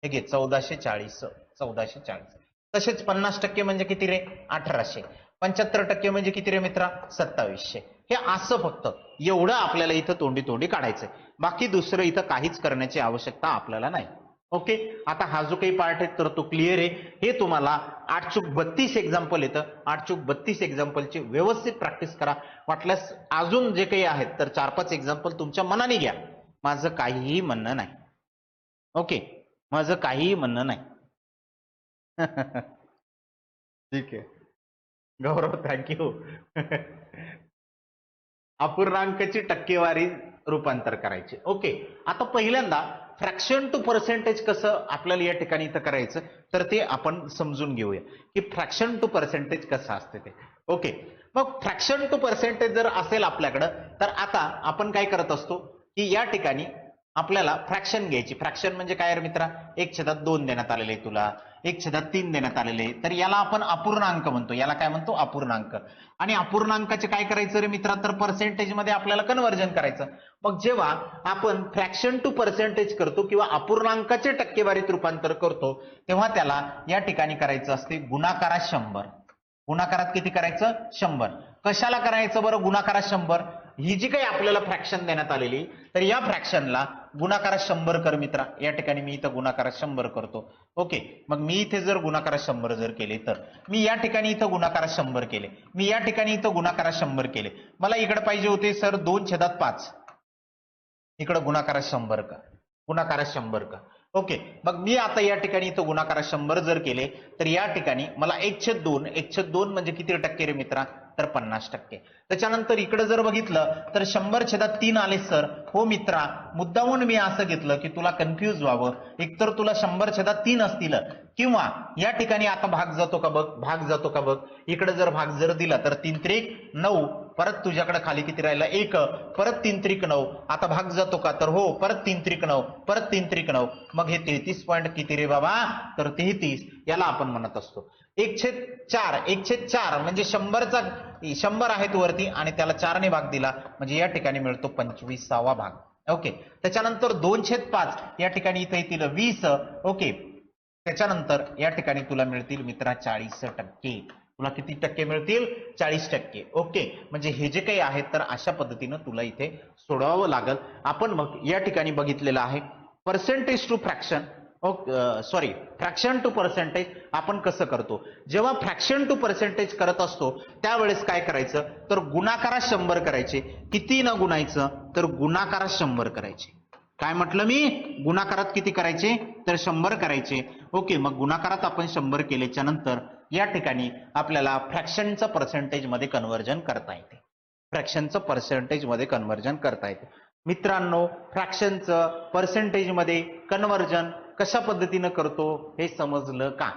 हे घे 1440, 1440. तसेच 50% म्हणजे किती रे 1800, 75% म्हणजे किती रे मित्रा 2700. हे असं फक्त एवढं आपल्याला इथं तोंडी तोंडी काढायचंय, बाकी दुसरं इथं काहीच करण्याची आवश्यकता आपल्याला नाही. ओके, आता हा जो काही पार्ट आहे तर तो क्लिअर आहे. हे तुम्हाला 8 चूक 32 एक्झाम्पल येतं, 8 चूक 32 एक्झाम्पलची व्यवस्थित प्रॅक्टिस करा. वाटल्यास अजून जे काही आहेत तर 4-5 एक्झाम्पल तुमच्या मनाने घ्या, माझं काहीही म्हणणं नाही. ओके, माझं काहीही म्हणणं नाही. ठीक आहे गौरव, थँक्यू. अपूर्णांकाची टक्केवारी रूपांतर करायचे. ओके, आता पहिल्यांदा फ्रॅक्शन टू पर्सेंटेज कसं आपल्याला या ठिकाणी इथं करायचं तर ते आपण समजून घेऊया की फ्रॅक्शन टू पर्सेंटेज कसं असते ते. ओके, मग फ्रॅक्शन टू पर्सेंटेज जर असेल आपल्याकडं तर आता आपण काय करत असतो की या ठिकाणी आपल्याला फ्रॅक्शन घ्यायची. फ्रॅक्शन म्हणजे काय रे मित्रा, 1/2 देण्यात आलेले तुला, 1/3 देण्यात आलेले, तर याला आपण अपूर्णांक म्हणतो. याला काय म्हणतो, अपूर्णांक. आणि अपूर्णांकाचे काय करायचं रे मित्रा, तर पर्सेंटेज मध्ये आपल्याला कन्व्हर्जन करायचं. मग जेव्हा आपण फ्रॅक्शन टू पर्सेंटेज करतो किंवा अपूर्णांकाचे टक्केवारीत रूपांतर करतो तेव्हा त्याला या ठिकाणी करायचं असते गुणाकारात 100. गुणाकारात किती करायचं 100. कशाला करायचं बरं गुणाकारात 100, ही जी काही आपल्याला फ्रॅक्शन देण्यात आलेली तर या फ्रॅक्शनला गुणाकारात 100 कर मित्रा. या ठिकाणी मी इथं गुणाकारात 100 करतो. ओके, मग मी इथे जर गुणाकारात 100 जर केले तर मी या ठिकाणी इथं गुणाकारात 100 केले, मी या ठिकाणी इथं गुणाकारात 100 केले. मला इकडे पाहिजे होते सर 2/5, इकडे गुणाकारात 100 का, गुणाकारात 100 का. ओके, मग मी आता या ठिकाणी इथं गुणाकारात 100 जर केले तर या ठिकाणी मला 1/2, 1/2 म्हणजे किती टक्के रे मित्रा, तर 50%. त्याच्यानंतर इकडे जर बघितलं तर 100/3 आले सर. हो मित्रा, मुद्दामून मी असं घेतलं की तुला कन्फ्यूज व्हावं, एकतर तुला 100/3 असतील किंवा या ठिकाणी आता भाग जातो का बघ, भाग जातो का बघ. इकडे जर भाग जर दिला तर 3 त्रिक 9, परत तुझ्याकडे खाली किती राहिला 1, परत 3 त्रिक 9, आता भाग जातो का, तर हो, परत 3 त्रिक 9, परत 3 त्रिक 9, मग हे 33 पॉईंट किती रे बाबा, तर 33. याला आपण म्हणत असतो 1/4 1/4 म्हणजे 100 आहेत वरती आणि त्याला 4ने भाग दिला म्हणजे या ठिकाणी मिळतो 25वा भाग. ओके. त्याच्यानंतर 2/5 या ठिकाणी इथे येतील 20. ओके. त्याच्यानंतर या ठिकाणी तुला मिळतील मित्रा 40%. तुला किती टक्के मिळतील? 40%. ओके. म्हणजे हे जे काही आहे तर अशा पद्धतीनं तुला इथे सोडवावं लागल. आपण मग या ठिकाणी बघितलेलं आहे percentage to fraction. Sorry, fraction to percentage आपण कसं करतो. जेव्हा फ्रॅक्शन टू पर्सेंटेज करत असतो त्यावेळेस काय करायचं तर गुणाकारात 100 करायचे. किती न गुणायचं तर गुणाकारात 100 करायचे. काय म्हटलं मी? गुणाकारात किती करायचे तर 100 करायचे. ओके. मग गुणाकारात आपण 100 केल्याच्या नंतर या ठिकाणी आपल्याला फ्रॅक्शनचं पर्सेंटेज मध्ये कन्व्हर्जन करता येते. फ्रॅक्शनचं पर्सेंटेज मध्ये कन्व्हर्जन करता येते. मित्रांनो, फ्रॅक्शनचं पर्सेंटेज मध्ये कन्व्हर्जन कशा पद्धतीनं करतो हे समजलं का?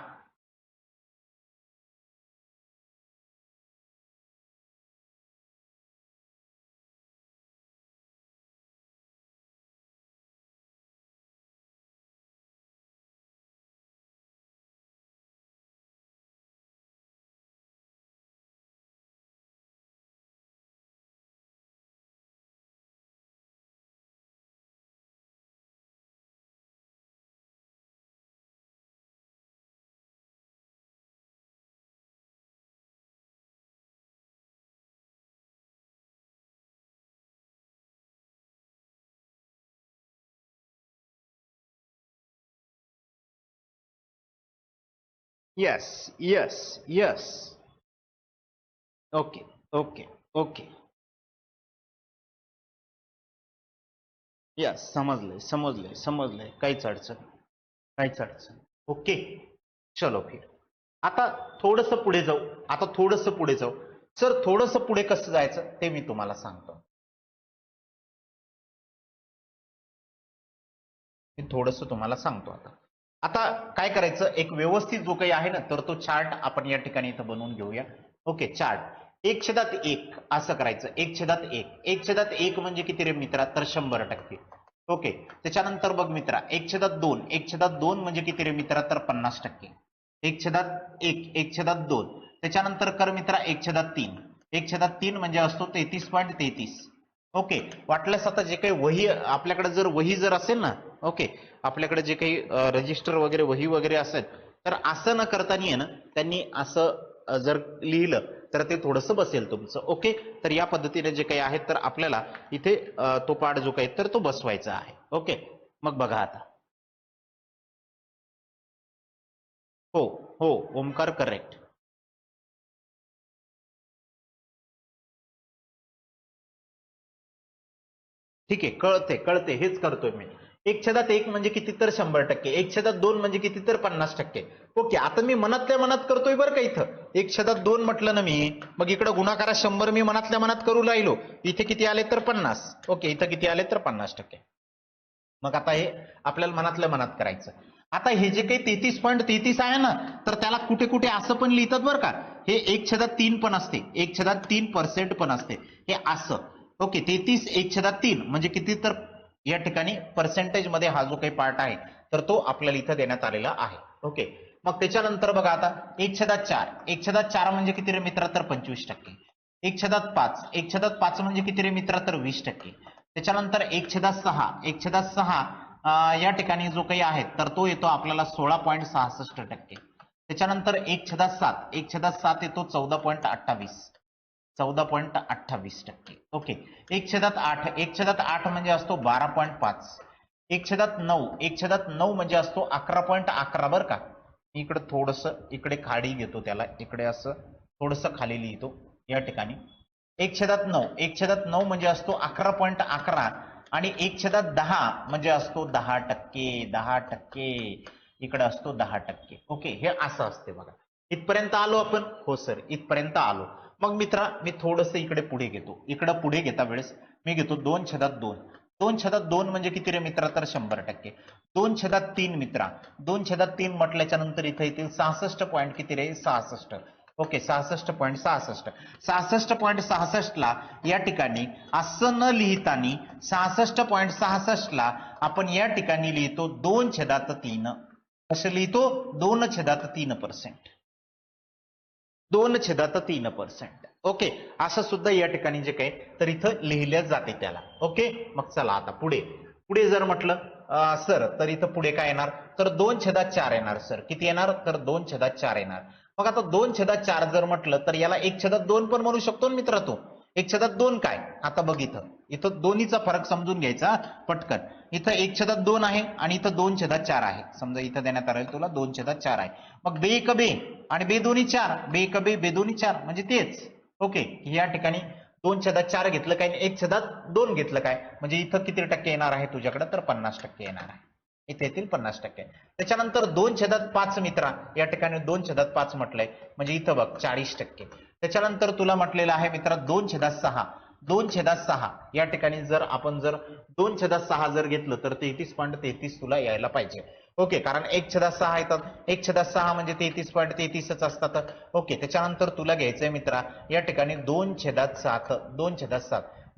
Yes, yes, yes. Okay, okay, okay. Yes, समजलंय, समजलंय, समजलंय. काहीच अडचण, काहीच अडचण. ओके. चलो फिर. आता थोडस पुढे जाऊ. आता थोडस पुढे जाऊ. सर थोडस पुढे कसं जायचं ते मी तुम्हाला सांगतो. मी थोडस तुम्हाला सांगतो. आता आता काय करायचं, एक व्यवस्थित जो काही आहे ना तर तो चार्ट आपण या ठिकाणी इथं बनवून घेऊया. ओके. चार्ट 1/1 असं करायचं. 1/1 1/1 म्हणजे किती रे मित्रा तर 100%. ओके. त्याच्यानंतर बघ मित्रा 1/2 1/2 म्हणजे किती रे मित्रा तर 50%. 1/1 1/2 त्याच्यानंतर कर मित्रा 1/3 1/3 म्हणजे असतो 33.33. ओके. वाटल्यास आता जे काही वही आपल्याकडे जर वही जर असेल ना, ओके, आपल्याकडे जे काही रजिस्टर वगैरे वही वगैरे असेल तर असं न करताना ना त्यांनी असं जर लिहिलं तर ते थोडंसं बसेल तुमचं. ओके. तर या पद्धतीने जे काही आहे तर आपल्याला इथे तो पाठ जो काही तर तो बसवायचा आहे. ओके. मग बघा आता. हो, हो, ओमकार करेक्ट. ठीक आहे. कळते, कळते, हेच करतोय मी. 1/1 म्हणजे किती तर 100%. 1/2 म्हणजे किती तर 50%. ओके. आता मी मनातल्या मनात करतोय बरं का इथं. 1/2 म्हटलं ना मी, मग इकडं गुणाकारात 100 मी मनातल्या मनात करू राहिलो. इथे किती आले तर 50. ओके. इथं किती आले तर 50%. मग आता हे आपल्याला मनातल्या मनात करायचं. आता हे जे काही 33.33 आहे ना तर त्याला कुठे कुठे असं पण लिहितात बरं का. हे 1/3 पण असते, 1/3% पण असते. हे असं. ओके. 33 1/3 म्हणजे किती तर या ठिकाणी पर्सेंटेज मध्ये हा जो काही पार्ट आहे तर तो आपल्याला इथं देण्यात आलेला आहे. ओके. मग त्याच्यानंतर बघा आता 1/4 1/4 म्हणजे किती रे मित्रा तर 25%. 1/5 1/5 म्हणजे किती रे मित्रा तर 20%. त्याच्यानंतर 1/6 1/6 या ठिकाणी जो काही आहे तर तो येतो आपल्याला 16.66%. त्याच्यानंतर 1/7 1/7 येतो 14.28 14.28%. ओके. 1/8 1/8 म्हणजे असतो 12.5. 1/9 1/9 म्हणजे असतो 11.11 बरं का. मी इकडे थोडस इकडे खाली घेतो त्याला, इकडे असं थोडस खाली लिहितो या ठिकाणी. 1/9 1/9 म्हणजे असतो 11.11 आणि 1/10 म्हणजे असतो 10%. 10%. इकडे असतो 10%. ओके. हे असं असते बघा. इथपर्यंत आलो आपण? हो सर, इथपर्यंत आलो. मग मित्रा मी थोडस इकडे पुढे घेतो. इकडे पुढे घेता वेळेस मी घेतो 2/2. 2/2 म्हणजे किती रे मित्रा तर 100%. 2/3 मित्रा 2/3 म्हटल्याच्या नंतर इथे येतील 66 पॉईंट किती रे 66. ओके. 66.66 66.66 ला या ठिकाणी असं न लिहितानी 66.66 ला आपण या ठिकाणी लिहितो 2/3. कसं लिहितो? 2/3%. 2/3%. ओके, असं सुद्धा या ठिकाणी जे काही तर इथं लिहिल्या जाते त्याला. ओके, मग चला आता पुढे पुढे जर म्हटलं सर तर इथं पुढे काय येणार तर 2/4 येणार. सर किती येणार तर 2/4 येणार. मग आता 2/4 जर म्हटलं तर याला 1/2 पण म्हणू शकतो ना मित्र तू. 1/2 काय आता बघ इथं इथं दोन्हीचा फरक समजून घ्यायचा पटकन. इथं 1/2 आहे आणि इथं 2/4 आहे. समजा इथं देण्यात आलं तुला 2/4 आहे. मग बे एक बे आणि बे दोन्ही 4 बे एक बे बे दोन्ही 4 म्हणजे तेच. ओके, या ठिकाणी 2/4 घेतलं काय 1/2 घेतलं काय म्हणजे इथं किती टक्के येणार आहे तुझ्याकडे तर 50% येणार आहे. इथे येतील 50%. त्याच्यानंतर 2/5 मित्रा या ठिकाणी 2/5 म्हटलंय म्हणजे इथं बघ 40%. त्याच्यानंतर तुला म्हटलेलं आहे मित्रा 2/6 2/6 या ठिकाणी जर आपण जर 2/6 जर घेतलं तर 33.33 तुला यायला पाहिजे. ओके, कारण 1/6 येतात 1/6 म्हणजे 33.33च असतात. ओके, त्याच्यानंतर तुला घ्यायचंय मित्रा या ठिकाणी 2/7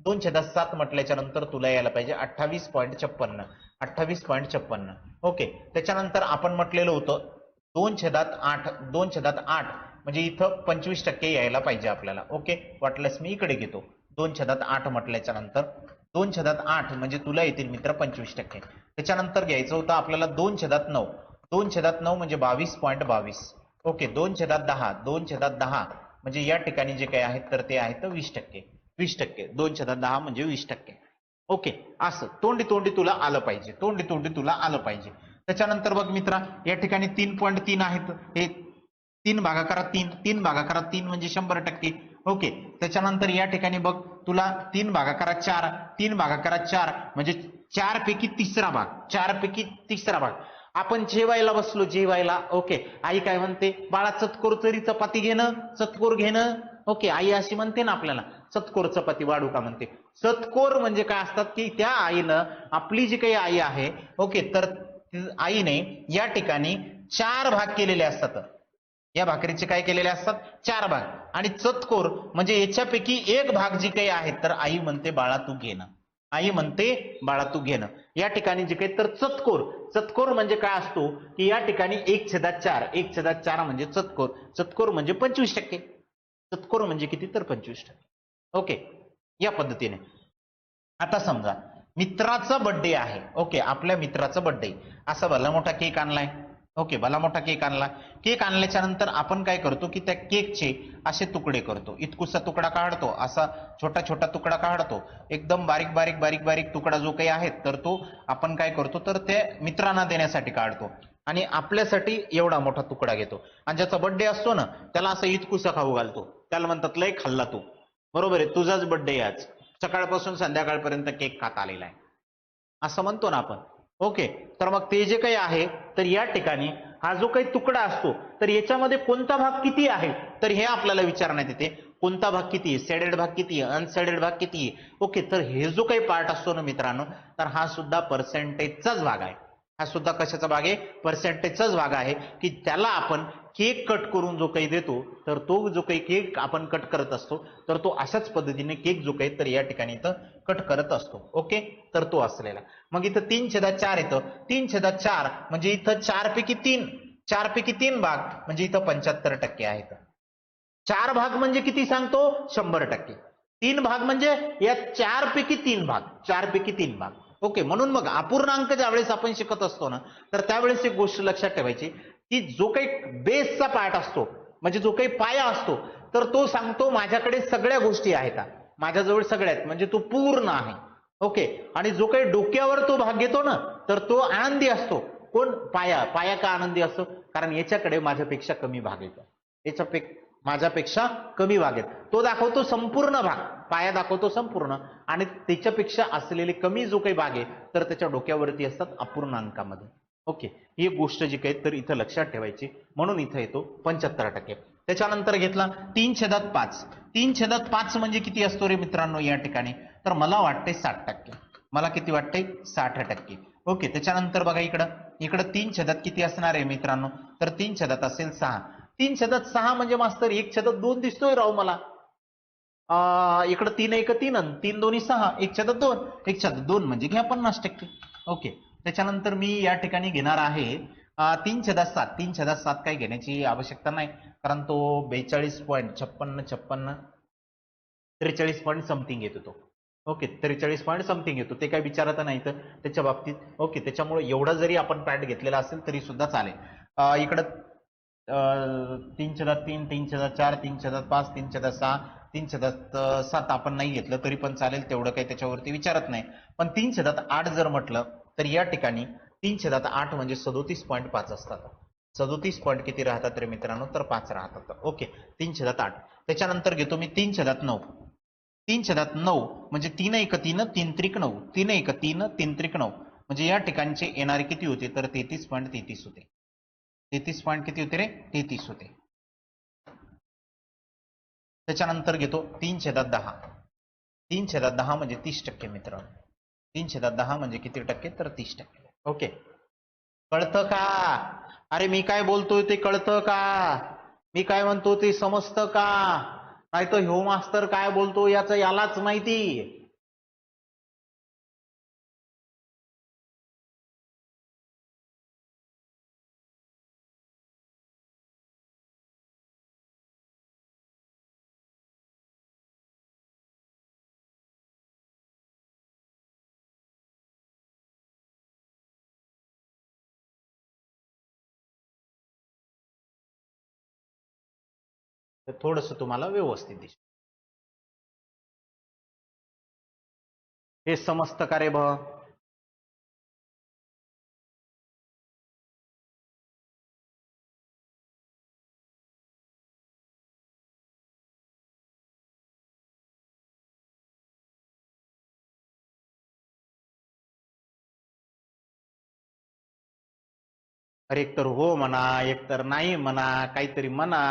2/7 म्हटल्याच्या नंतर तुला यायला पाहिजे 28.56 28.56. ओके, त्याच्यानंतर आपण म्हटलेलं होतं 2/8 2/8 म्हणजे इथं 25% यायला पाहिजे आपल्याला. ओके, वाटल्यास मी इकडे घेतो 2/8 म्हटल्याच्या नंतर 2/8 म्हणजे तुला येतील मित्र 25%. त्याच्यानंतर घ्यायचं होतं आपल्याला 2/9 2/9 म्हणजे 22.22. ओके, 2/10 2/10 म्हणजे या ठिकाणी जे काही आहेत तर ते आहेत 20%. 20% 2/10 म्हणजे 20%. ओके, असं तोंडी तोंडी तुला आलं पाहिजे तोंडी तोंडी तुला आलं पाहिजे. त्याच्यानंतर बघ मित्रा या ठिकाणी 3.3 आहेत. हे 3 भागाकारात 3 म्हणजे 100%. ओके, त्याच्यानंतर या ठिकाणी बघ तुला 3 भागाकारात 4 म्हणजे 4 पैकी तिसरा भाग 4 पैकी तिसरा भाग. आपण जेवायला बसलो जेवायला. ओके, आई काय म्हणते बाळा चतकोर तरी चपाती घेणं चतकोर घेणं. ओके, आई अशी म्हणते ना आपल्याला चतकोर चपाती वाढू का म्हणते. चतकोर म्हणजे काय असतात की त्या आईनं आपली जी काही आई आहे ओके तर आईने या ठिकाणी 4 भाग केलेले असतात. या भाकरीचे काय केलेले असतात 4 भाग. आणि चतकोर म्हणजे याच्यापैकी एक भाग जी काही आहे तर आई म्हणते बाळा तू घेणं आई म्हणते बाळा तू घेणं. या ठिकाणी जे काही तर चतकोर म्हणजे काय असतो की या ठिकाणी 1/4 म्हणजे चतकोर म्हणजे 25%. चतकोर म्हणजे किती तर 25%. ओके, या पद्धतीने. आता समजा मित्राचा बर्थडे आहे. ओके, आपल्या मित्राचा बर्थडे असा भला मोठा केक आणलाय. ओके, भला मोठा केक आणला. केक आणल्याच्या नंतर आपण काय करतो की त्या केकचे असे तुकडे करतो. इतकुसा तुकडा काढतो असा छोटा छोटा तुकडा काढतो. एकदम बारीक बारीक बारीक बारीक तुकडा जो काही आहे तर तो आपण काय करतो तर ते मित्रांना देण्यासाठी काढतो. आणि आपल्यासाठी एवढा मोठा तुकडा घेतो. आणि ज्याचा बर्थडे असतो ना त्याला असं इतकुसा खाऊ घालतो. त्याला म्हणतात लय खाल्ला तू. बरोबर आहे, तुझाच बर्थडे आज सकाळपासून संध्याकाळपर्यंत केक खात आलेला आहे असं म्हणतो ना आपण. ओके, तर मग ते जे काही आहे तर या ठिकाणी हा जो काही तुकडा असतो तर याच्यामध्ये कोणता भाग किती आहे तर हे आपल्याला विचारण्यात येते. कोणता भाग किती आहे, सॅडेड भाग किती आहे, अनसॅडेड भाग किती आहे. ओके, तर हे जो काही पार्ट असतो ना मित्रांनो तर हा सुद्धा पर्सेंटेजचाच भाग आहे. हा सुद्धा कशाचा भाग आहे पर्सेंटेजचाच भाग आहे की त्याला आपण केक कट करून जो काही देतो तर तो जो काही केक आपण कट करत असतो तर तो अशाच पद्धतीने केक जो काही तर या ठिकाणी इथं कट करत असतो. ओके, तर तो असलेला. मग इथं 3/4 येतं. 3/4 म्हणजे इथं 4 पैकी 3 भाग म्हणजे इथं 75% आहेत. 4 भाग म्हणजे किती सांगतो 100%. 3 भाग म्हणजे या 4 पैकी 3 भाग 4 पैकी 3 भाग. ओके, म्हणून मग अपूर्णांक ज्यावेळेस आपण शिकत असतो ना तर त्यावेळेस एक गोष्ट लक्षात ठेवायची की जो काही बेसचा पार्ट असतो म्हणजे जो काही पाया असतो तर तो सांगतो माझ्याकडे सगळ्या गोष्टी आहेत माझ्याजवळ सगळ्यात म्हणजे तो पूर्ण आहे. ओके, आणि जो काही डोक्यावर तो भाग घेतो ना तर तो आनंदी असतो. कोण पाया का आनंदी असतो कारण याच्याकडे माझ्यापेक्षा कमी भाग येतो माझ्यापेक्षा कमी भाग आहेत. तो दाखवतो संपूर्ण भाग पाया दाखवतो संपूर्ण आणि त्याच्यापेक्षा असलेले कमी जो काही भाग आहे तर त्याच्या डोक्यावरती असतात अपूर्णांकामध्ये. ओके, ही एक गोष्ट जी काही तर इथं लक्षात ठेवायची म्हणून इथं येतो 75%. त्याच्यानंतर घेतला 3/5 3/5 म्हणजे किती असतो रे मित्रांनो या ठिकाणी तर मला वाटते 60%. मला किती वाटते 60%. ओके, त्याच्यानंतर बघा इकडं 3/6 किती असणार आहे मित्रांनो तर 3/6 असेल 6. 3/6 म्हणजे मास्तर 1/2 दिसतोय राव मला. इकडं 3 1 3 3 2 6 1/2 1/2 म्हणजे घ्या 50%. ओके, त्याच्यानंतर मी या ठिकाणी घेणार आहे 3/7 3/7 काही घेण्याची आवश्यकता नाही कारण तो 42.56 43 पॉईंट समथिंग येतो तो. ओके, 43 पॉईंट समथिंग येतो, ते काही विचारत नाही तर त्याच्या बाबतीत. ओके, त्याच्यामुळे एवढा जरी आपण पॅड घेतलेला असेल तरी सुद्धा चालेल. इकडं 3/3, 3/4, 3/5, 3/6, 3/7 आपण नाही घेतलं तरी पण चालेल, तेवढं काही त्याच्यावरती विचारत नाही. पण 3/8 जर म्हटलं तर या ठिकाणी 3/8 म्हणजे 37.5 असतात. 37 पॉईंट किती राहतात रे मित्रांनो, तर 5 राहतात. ओके, 3/8. त्याच्यानंतर घेतो मी 3/9. 3/9 म्हणजे 3 एक 3, 3 त्रिक 9, 3 एक 3, 3 त्रिक 9, म्हणजे या ठिकाणचे येणारे किती होते तर 33.33 होते. 33 पॉईंट किती होते रे, 33 होते. त्याच्यानंतर घेतो 3/10. 3/10 म्हणजे 30% मित्रांनो. 3/10 म्हणजे किती टक्के तर 30%. ओके, कळतं का? अरे मी काय बोलतोय ते कळतं का? मी काय म्हणतो ते समजतं का? नाही तर ह्यो मास्तर काय बोलतो याचं यालाच माहिती. तर थोडस तुम्हाला व्यवस्थित दिसत. हे समजतं का रे भ? अरे एकतर हो म्हणा, एकतर नाही म्हणा, काहीतरी म्हणा,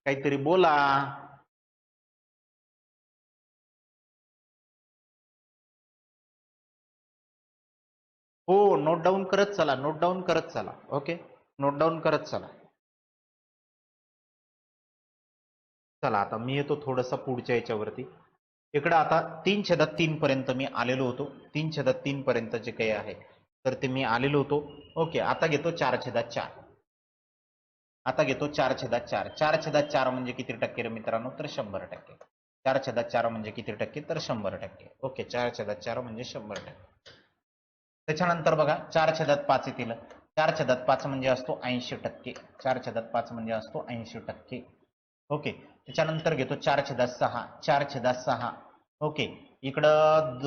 काहीतरी बोला. हो, नोट डाऊन करत चला, नोट डाऊन करत चला. ओके, नोट डाऊन करत चला. चला आता मी येतो थोडंसं पुढच्या याच्यावरती. इकडं आता 3/3 पर्यंत मी आलेलो होतो. 3/3 पर्यंत जे काही आहे तर ते मी आलेलो होतो. ओके, आता घेतो 4/4. आता घेतो 4/4. 4/4 म्हणजे किती टक्के रे मित्रांनो, तर 100%. 4/4 म्हणजे किती टक्के तर 100%. ओके, 4/4 म्हणजे 100%. त्याच्यानंतर बघा 4/5 येतील. 4/5 म्हणजे असतो 80%. 4/5 म्हणजे असतो 80%. ओके, त्याच्यानंतर घेतो 4/6. 4/6. ओके, इकडं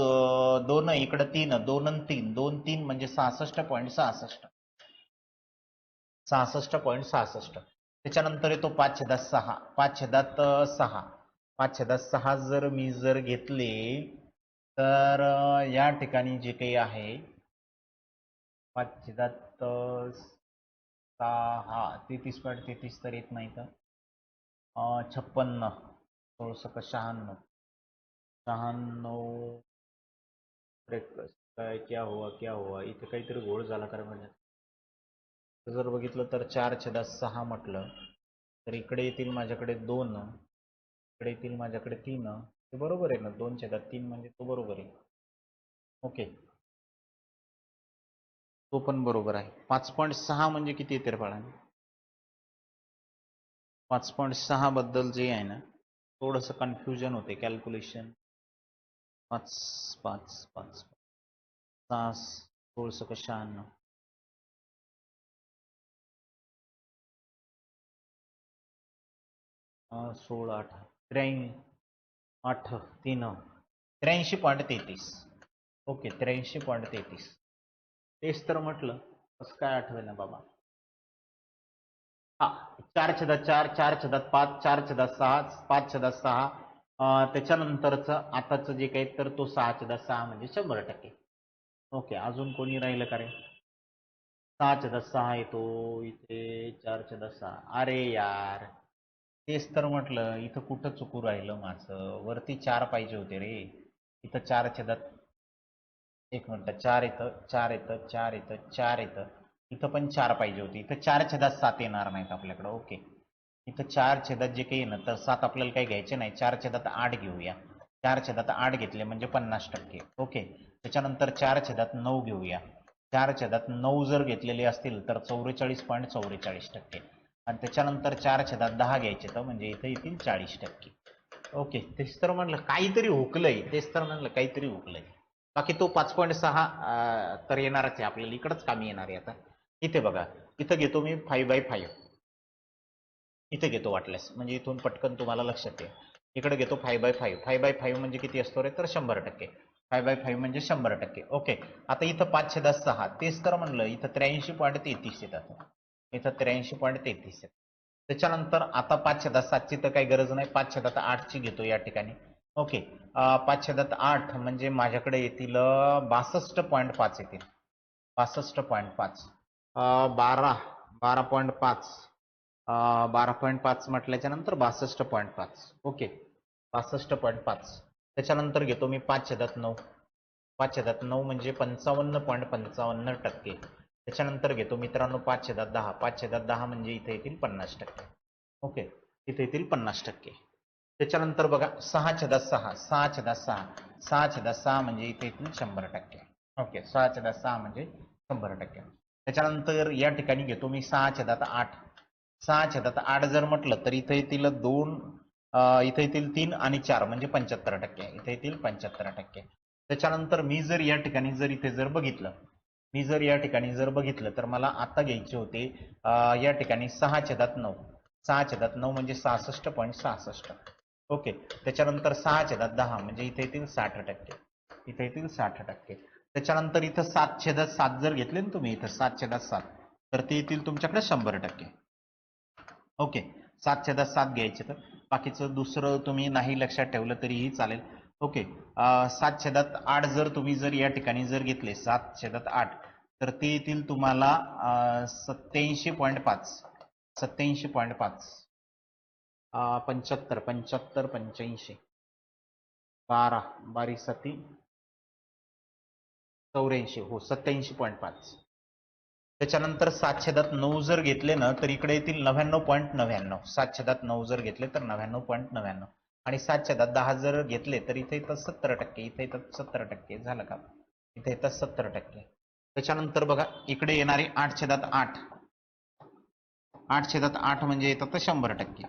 2, इकडं 3, 2 आणि 3, 2 3 म्हणजे 66.66. 66.66. त्याच्यानंतर येतो 5/6. 5/6. 5/6 जर मी जर घेतले तर या ठिकाणी जे काही आहे 5/6, 33.33 तर येत नाही तर 56, 96, 96. काय क्या हुआ इथे काहीतरी घोळ झाला कारण म्हणजे जर बघितलं तर 4/6 म्हटलं तर इकडे येतील माझ्याकडे 2, इकडे येतील माझ्याकडे 3. ते बरोबर आहे ना, 2/3 म्हणजे तो बरोबर आहे. ओके, तो पण बरोबर आहे. 5.6 म्हणजे किती येते रे बाळा? 5.6 बद्दल जे आहे ना थोडंसं कन्फ्युजन होते कॅल्क्युलेशन. 5 5 5 6 16, 16, 8, 8, 3, 83.33. ओके, 83.33. तेच तर म्हटलं, कसं काय आठवेल ना बाबा. हा, 4/4, 4/5, 4/6, 5/6. त्याच्यानंतरचं आताचं जे काही तर तो 6/6 म्हणजे 100%. ओके, अजून कोणी राहिलं का रे? 6/6 येतो इथे. 4/6. अरे यार, तेच तर म्हटलं, इथं कुठं चुकू राहिलं माझं. वरती 4 पाहिजे होते रे. इथं 4/, एक मिनिट, 4 येतं, 4 येतं, 4 येतं, 4 येतं. इथं पण 4 पाहिजे होती. इथं 4/7 येणार नाहीत आपल्याकडं. ओके, इथं 4/, जे काही येणं तर 7 आपल्याला काही घ्यायचे नाही. 4/8 घेऊया. 4/8 घेतले म्हणजे 50%. ओके, त्याच्यानंतर 4/9 घेऊया. 4/9 जर घेतलेले असतील तर 44.44%. आणि त्याच्यानंतर 4/10 घ्यायचे तर म्हणजे इथे येतील 40%. ओके, तेच तर म्हणलं काहीतरी हुकलंय, तेच तर म्हणलं काहीतरी हुकलंय. बाकी तो 5.6 तर येणारच आहे आपल्याला, इकडंच कामी येणार आहे. आता इथे बघा, इथं घेतो मी 5/5, इथे घेतो वाटल्यास, म्हणजे इथून पटकन तुम्हाला लक्षात येईल. इकडे घेतो 5/5. 5/5 म्हणजे किती असतो रे, तर 100%. 5/5 म्हणजे 100%. ओके, आता इथं 5/6, तेच तर म्हणलं इथं 83.33 येतात, इथं 83.33 येतात. त्याच्यानंतर आता 5/7ची तर काही गरज नाही, 5/8ची घेतो या ठिकाणी. ओके, 5/8 म्हणजे माझ्याकडे येतील 62.5 येतील, 62.5. 12.5, 12.5 म्हटल्याच्या नंतर 62.5. ओके, 62.5. त्याच्यानंतर घेतो मी 5/9. 5/9 म्हणजे 55.55%. त्याच्यानंतर घेतो मित्रांनो 5/10. 5/10 म्हणजे इथे येतील 50%. ओके, इथे येतील 50%. त्याच्यानंतर बघा 6/6. 6/6. 6/6 म्हणजे इथे येतील 100%. ओके, 6/6 म्हणजे 100%. त्याच्यानंतर या ठिकाणी घेतो मी 6/8. 6/8 जर म्हटलं तर इथे येतील 2, इथे येतील 3 आणि 4 म्हणजे 75%. इथे येतील 75%. त्याच्यानंतर मी जर या ठिकाणी जर इथे जर बघितलं, मी जर या ठिकाणी जर बघितलं तर मला आता घ्यायचे होते या ठिकाणी 6/9. 6/9 म्हणजे 66.66. ओके, त्याच्यानंतर 6/10 म्हणजे इथे येतील 60%. इथे येतील 60%. त्याच्यानंतर इथं 7/7 जर घेतले ना तुम्ही, इथं 7/7 तर ते येतील तुमच्याकडे 100%. ओके, 7/7 घ्यायचे. तर बाकीचं दुसरं तुम्ही नाही लक्षात ठेवलं तरीही चालेल. ओके, 7/8 जर तुम्ही जर या ठिकाणी जर घेतले 7/8 तर ते येतील तुम्हाला 87.5. 87.5, 75, 85, 85, 12, 12 7 84. हो, 87.5. त्याच्यानंतर 7/9 जर घेतले ना तर इकडे येतील 99.99. 7/9 जर घेतले तर 99.99. आणि 7/10 जर घेतले तर इथे येतात 70%. इथे येतात 70%. झालं का, इथे येतात 70%. त्याच्यानंतर बघा इकडे येणारे 8/8. 8/8 म्हणजे येतात 100%.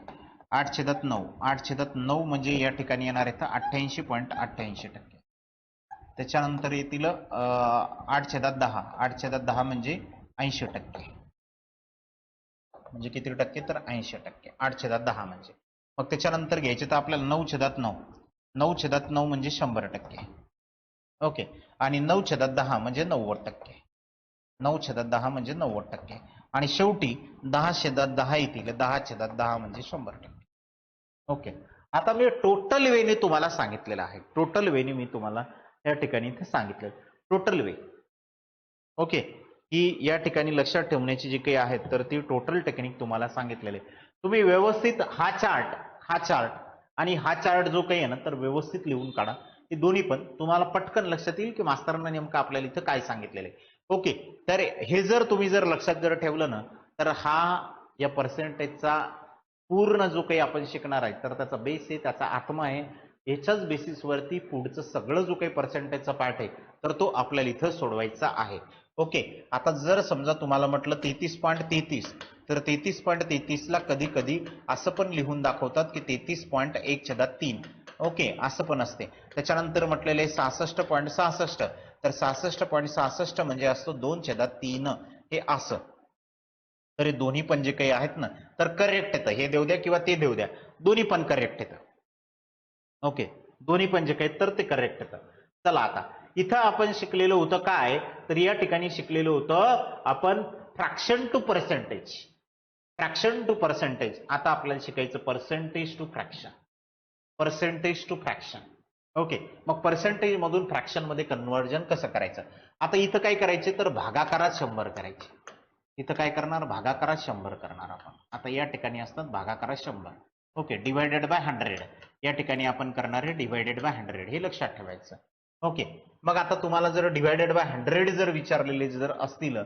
8/9. 8/9 म्हणजे या ठिकाणी येणार येतं 88.88%. त्याच्यानंतर येतील 8/10. 8/10 म्हणजे 80%. म्हणजे किती टक्के, तर 80%. 8/10 म्हणजे. मग त्याच्यानंतर घ्यायचे तर आपल्याला 9/9. 9/9 म्हणजे 100%. ओके, आणि 9/10 म्हणजे 90%. 9/10 म्हणजे 90%. आणि शेवटी 10/10 येतील. 10/10 म्हणजे 100%. ओके, आता मी टोटल वेने तुम्हाला सांगितलेलं आहे. टोटल वेने मी तुम्हाला या ठिकाणी इथे सांगितलं, टोटल वे. ओके, की या ठिकाणी लक्षात ठेवण्याची जी काही आहेत तर ती टोटल टेक्निक तुम्हाला सांगितलेले. तुम्ही व्यवस्थित हा चार्ट आणि हा चार्ट जो काही आहे ना तर व्यवस्थित लिहून काढा. हे दोन्ही पण तुम्हाला पटकन लक्षात येईल की मास्तरांना नेमकं आपल्याला इथं काय सांगितलेलं आहे. ओके, तर हे जर तुम्ही जर लक्षात जर ठेवलं ना तर हा या पर्सेंटेजचा पूर्ण जो काही आपण शिकणार आहे तर त्याचा बेस आहे, त्याचा आत्मा आहे. याच्याच बेसिसवरती पुढचं सगळं जो काही पर्सेंटेजचा पार्ट आहे तर तो आपल्याला इथं सोडवायचा आहे. ओके, आता जर समजा तुम्हाला म्हटलं 33.33 तर 33.33 ला कधी कधी असं पण लिहून दाखवतात की 33.1/3. ओके, असं पण असते. त्याच्यानंतर म्हटलेले 66.66 तर 66.66 म्हणजे असतो 2/3. हे असं. तर हे दोन्ही पण जे काही आहेत ना तर करेक्ट येतं. हे देऊ द्या किंवा ते देऊ द्या, दोन्ही पण करेक्ट येतं. ओके, दोन्ही पण जे काही तर ते करेक्ट येतं. चला, आता इथं आपण शिकलेलं होतं काय, तर या ठिकाणी शिकलेलं होतं आपण fraction to percentage. Fraction to percentage. आता आपल्याला शिकायचं percentage to fraction. Percentage to fraction. Okay, मग पर्सेंटेज मधून फ्रॅक्शन मध्ये कन्व्हर्जन कसं करायचं. आता इथं काय करायचे तर भागाकारात 100 करायचे. इथं काय करणार, भागाकारात 100 करणार आपण. आता या ठिकाणी असतात भागाकारात 100. Okay, divided by 100. या ठिकाणी आपण करणार आहे डिवायडेड बाय 100. हे लक्षात ठेवायचं. ओके, मग आता तुम्हाला जर डिवायडेड बाय 100 जर विचारलेले जर असतील,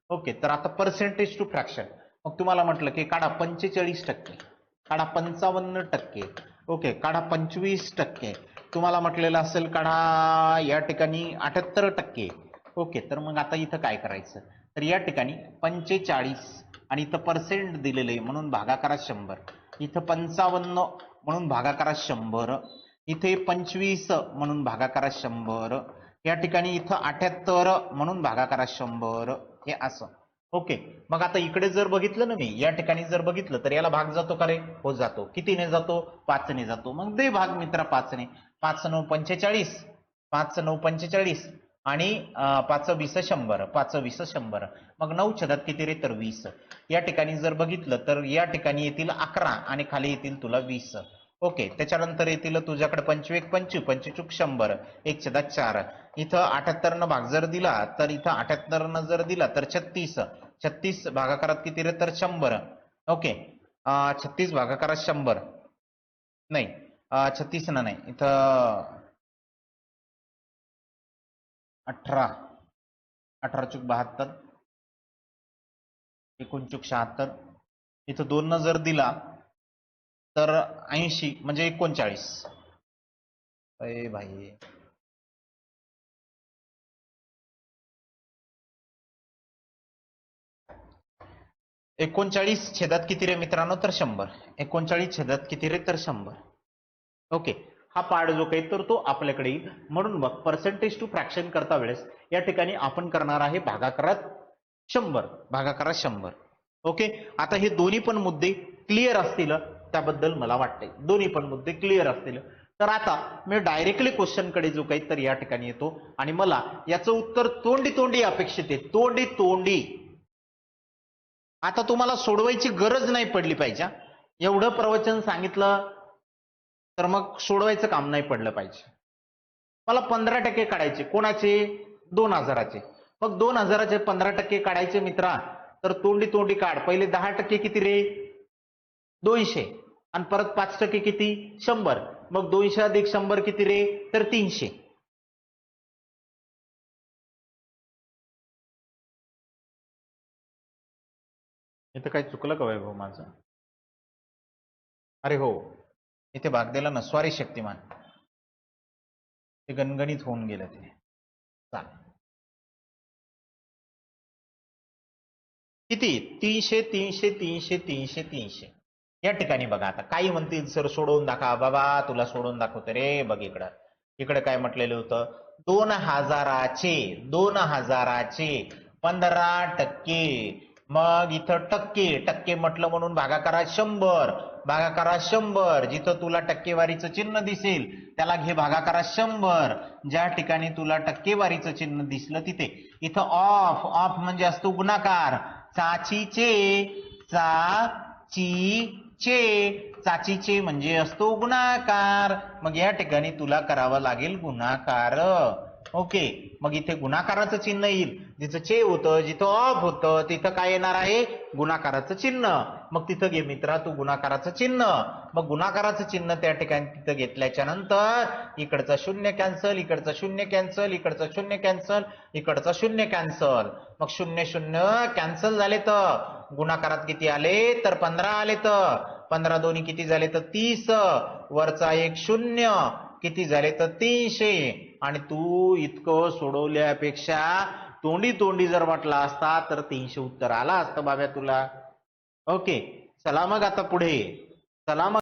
ओके, तर आता पर्सेंटेज टू फ्रॅक्शन. मग तुम्हाला म्हटलं की काढा 45%, काढा 55%, ओके, काढा 25%. तुम्हाला म्हटलेलं असेल काढा या ठिकाणी 78%, ओके, तर मग आता इथं काय करायचं, तर या ठिकाणी 45 आणि इथं पर्सेंट दिलेलं आहे म्हणून भागाकारात 100, इथं 55 म्हणून भागाकारात 100, इथे 25 म्हणून भागाकारात 100, या ठिकाणी इथं 78 म्हणून भागाकारात 100, हे असं. ओके, मग आता इकडे जर बघितलं ना मी, या ठिकाणी जर बघितलं तर याला भाग जातो का रे? हो जातो. कितीने जातो? 5 ने जातो. मग दे भाग मित्रा 5 ने. 5 9 45, 5 9 45 आणि 5 20 100, 5 20 100. मग 9 छेदात किती रे? तर 20. या ठिकाणी जर बघितलं तर या ठिकाणी येतील 11 आणि खाली येतील तुला 20. ओके, त्याच्यानंतर येतील तुझ्याकडे 25 25 25 100, 1/4. इथं 78 न भाग जर दिला तर इथं 78 न जर दिला तर 36, 36 भागाकारात किती रे? तर 100. ओके, 36 भागाकारात 100 नाही, 36 न नाही, इथं 18, 18 चूक 72, 19 चूक 76, इथं 2 न जर दिला तर 80 म्हणजे 39. अरे भाई, 39 छेदात किती रे मित्रांनो? तर 100. 39 छेदात किती रे? तर 100. ओके, हा पार्ट जो काही तर तो आपल्याकडे येईल. म्हणून मग पर्सेंटेज टू फ्रॅक्शन करता वेळेस या ठिकाणी आपण करणार आहे भागाकारात 100, भागाकारात 100. ओके, आता हे दोन्ही पण मुद्दे क्लिअर असतील त्याबद्दल मला वाटतंय, दोन्ही पण मुद्दे क्लिअर असतील. तर आता मी डायरेक्टली क्वेश्चन कडे जो काही तर या ठिकाणी येतो आणि मला याचं उत्तर तोंडी तोंडी अपेक्षित आहे, तोंडी तोंडी. आता तुम्हाला सोडवायची गरज नाही पडली पाहिजे. एवढं प्रवचन सांगितलं तर मग सोडवायचं काम नाही पडलं पाहिजे. मला 15% काढायचे, कोणाचे? 2000चे. मग 2000चे 15% काढायचे मित्रा, तर तोंडी तोंडी काढ. पहिले 10% किती रे? 200 आणि परत 5% किती? 100. मग 200 अधिक 100 किती रे? तर 300. इथं काय चुकलं का वैभव माझं? अरे हो, इथे भाग दिला ना, सॉरी शक्तिमान, ते गणगणित होऊन गेलं ते. चालेल. किती? 300 300 300 300 300. या ठिकाणी बघा, आता काही म्हणतील सर सोडवून दाखवा. बाबा तुला सोडवून दाखवते रे. बघ इकडं, इकडे काय म्हटलेलं होतं? 2000चे 15%. मग इथं टक्के, टक्के म्हटलं म्हणून भागाकारात 100, भागाकारात 100. जिथं तुला टक्केवारीचं चिन्ह दिसेल त्याला घे भागाकारात 100. ज्या ठिकाणी तुला टक्केवारीचं चिन्ह दिसलं तिथे इथं ऑफ, ऑफ म्हणजे असतो गुणाकार. चाचीचे, चाचीचे, चाचीचे म्हणजे असतो गुणाकार. मग या ठिकाणी तुला करावं लागेल गुणाकार. ओके, मग इथे गुणाकाराचं चिन्ह येईल. जिथं चे होतं, जिथं ऑफ होतं, तिथं काय येणार आहे? गुणाकाराचं चिन्ह. मग तिथं घे मित्रा तू गुणाकाराचं चिन्ह. मग गुणाकाराचं चिन्ह त्या ठिकाणी तिथं घेतल्याच्या नंतर इकडचं 0 कॅन्सल, इकडचं 0 कॅन्सल, इकडचं 0 कॅन्सल, इकडचं 0 कॅन्सल. मग 0 0 कॅन्सल झाले तर गुणाकारात किती आले? तर 15 आले. तर 15 दोन्ही किती झाले? तर 30. वरचा एक 0 किती झाले? तर 300. आणि तू इतकं सोडवल्यापेक्षा तोंडी तोंडी जर म्हटला असता तर 300 उत्तर आला असतं बाब्या तुला. ओके, चला मग आता पुढे, चला मग.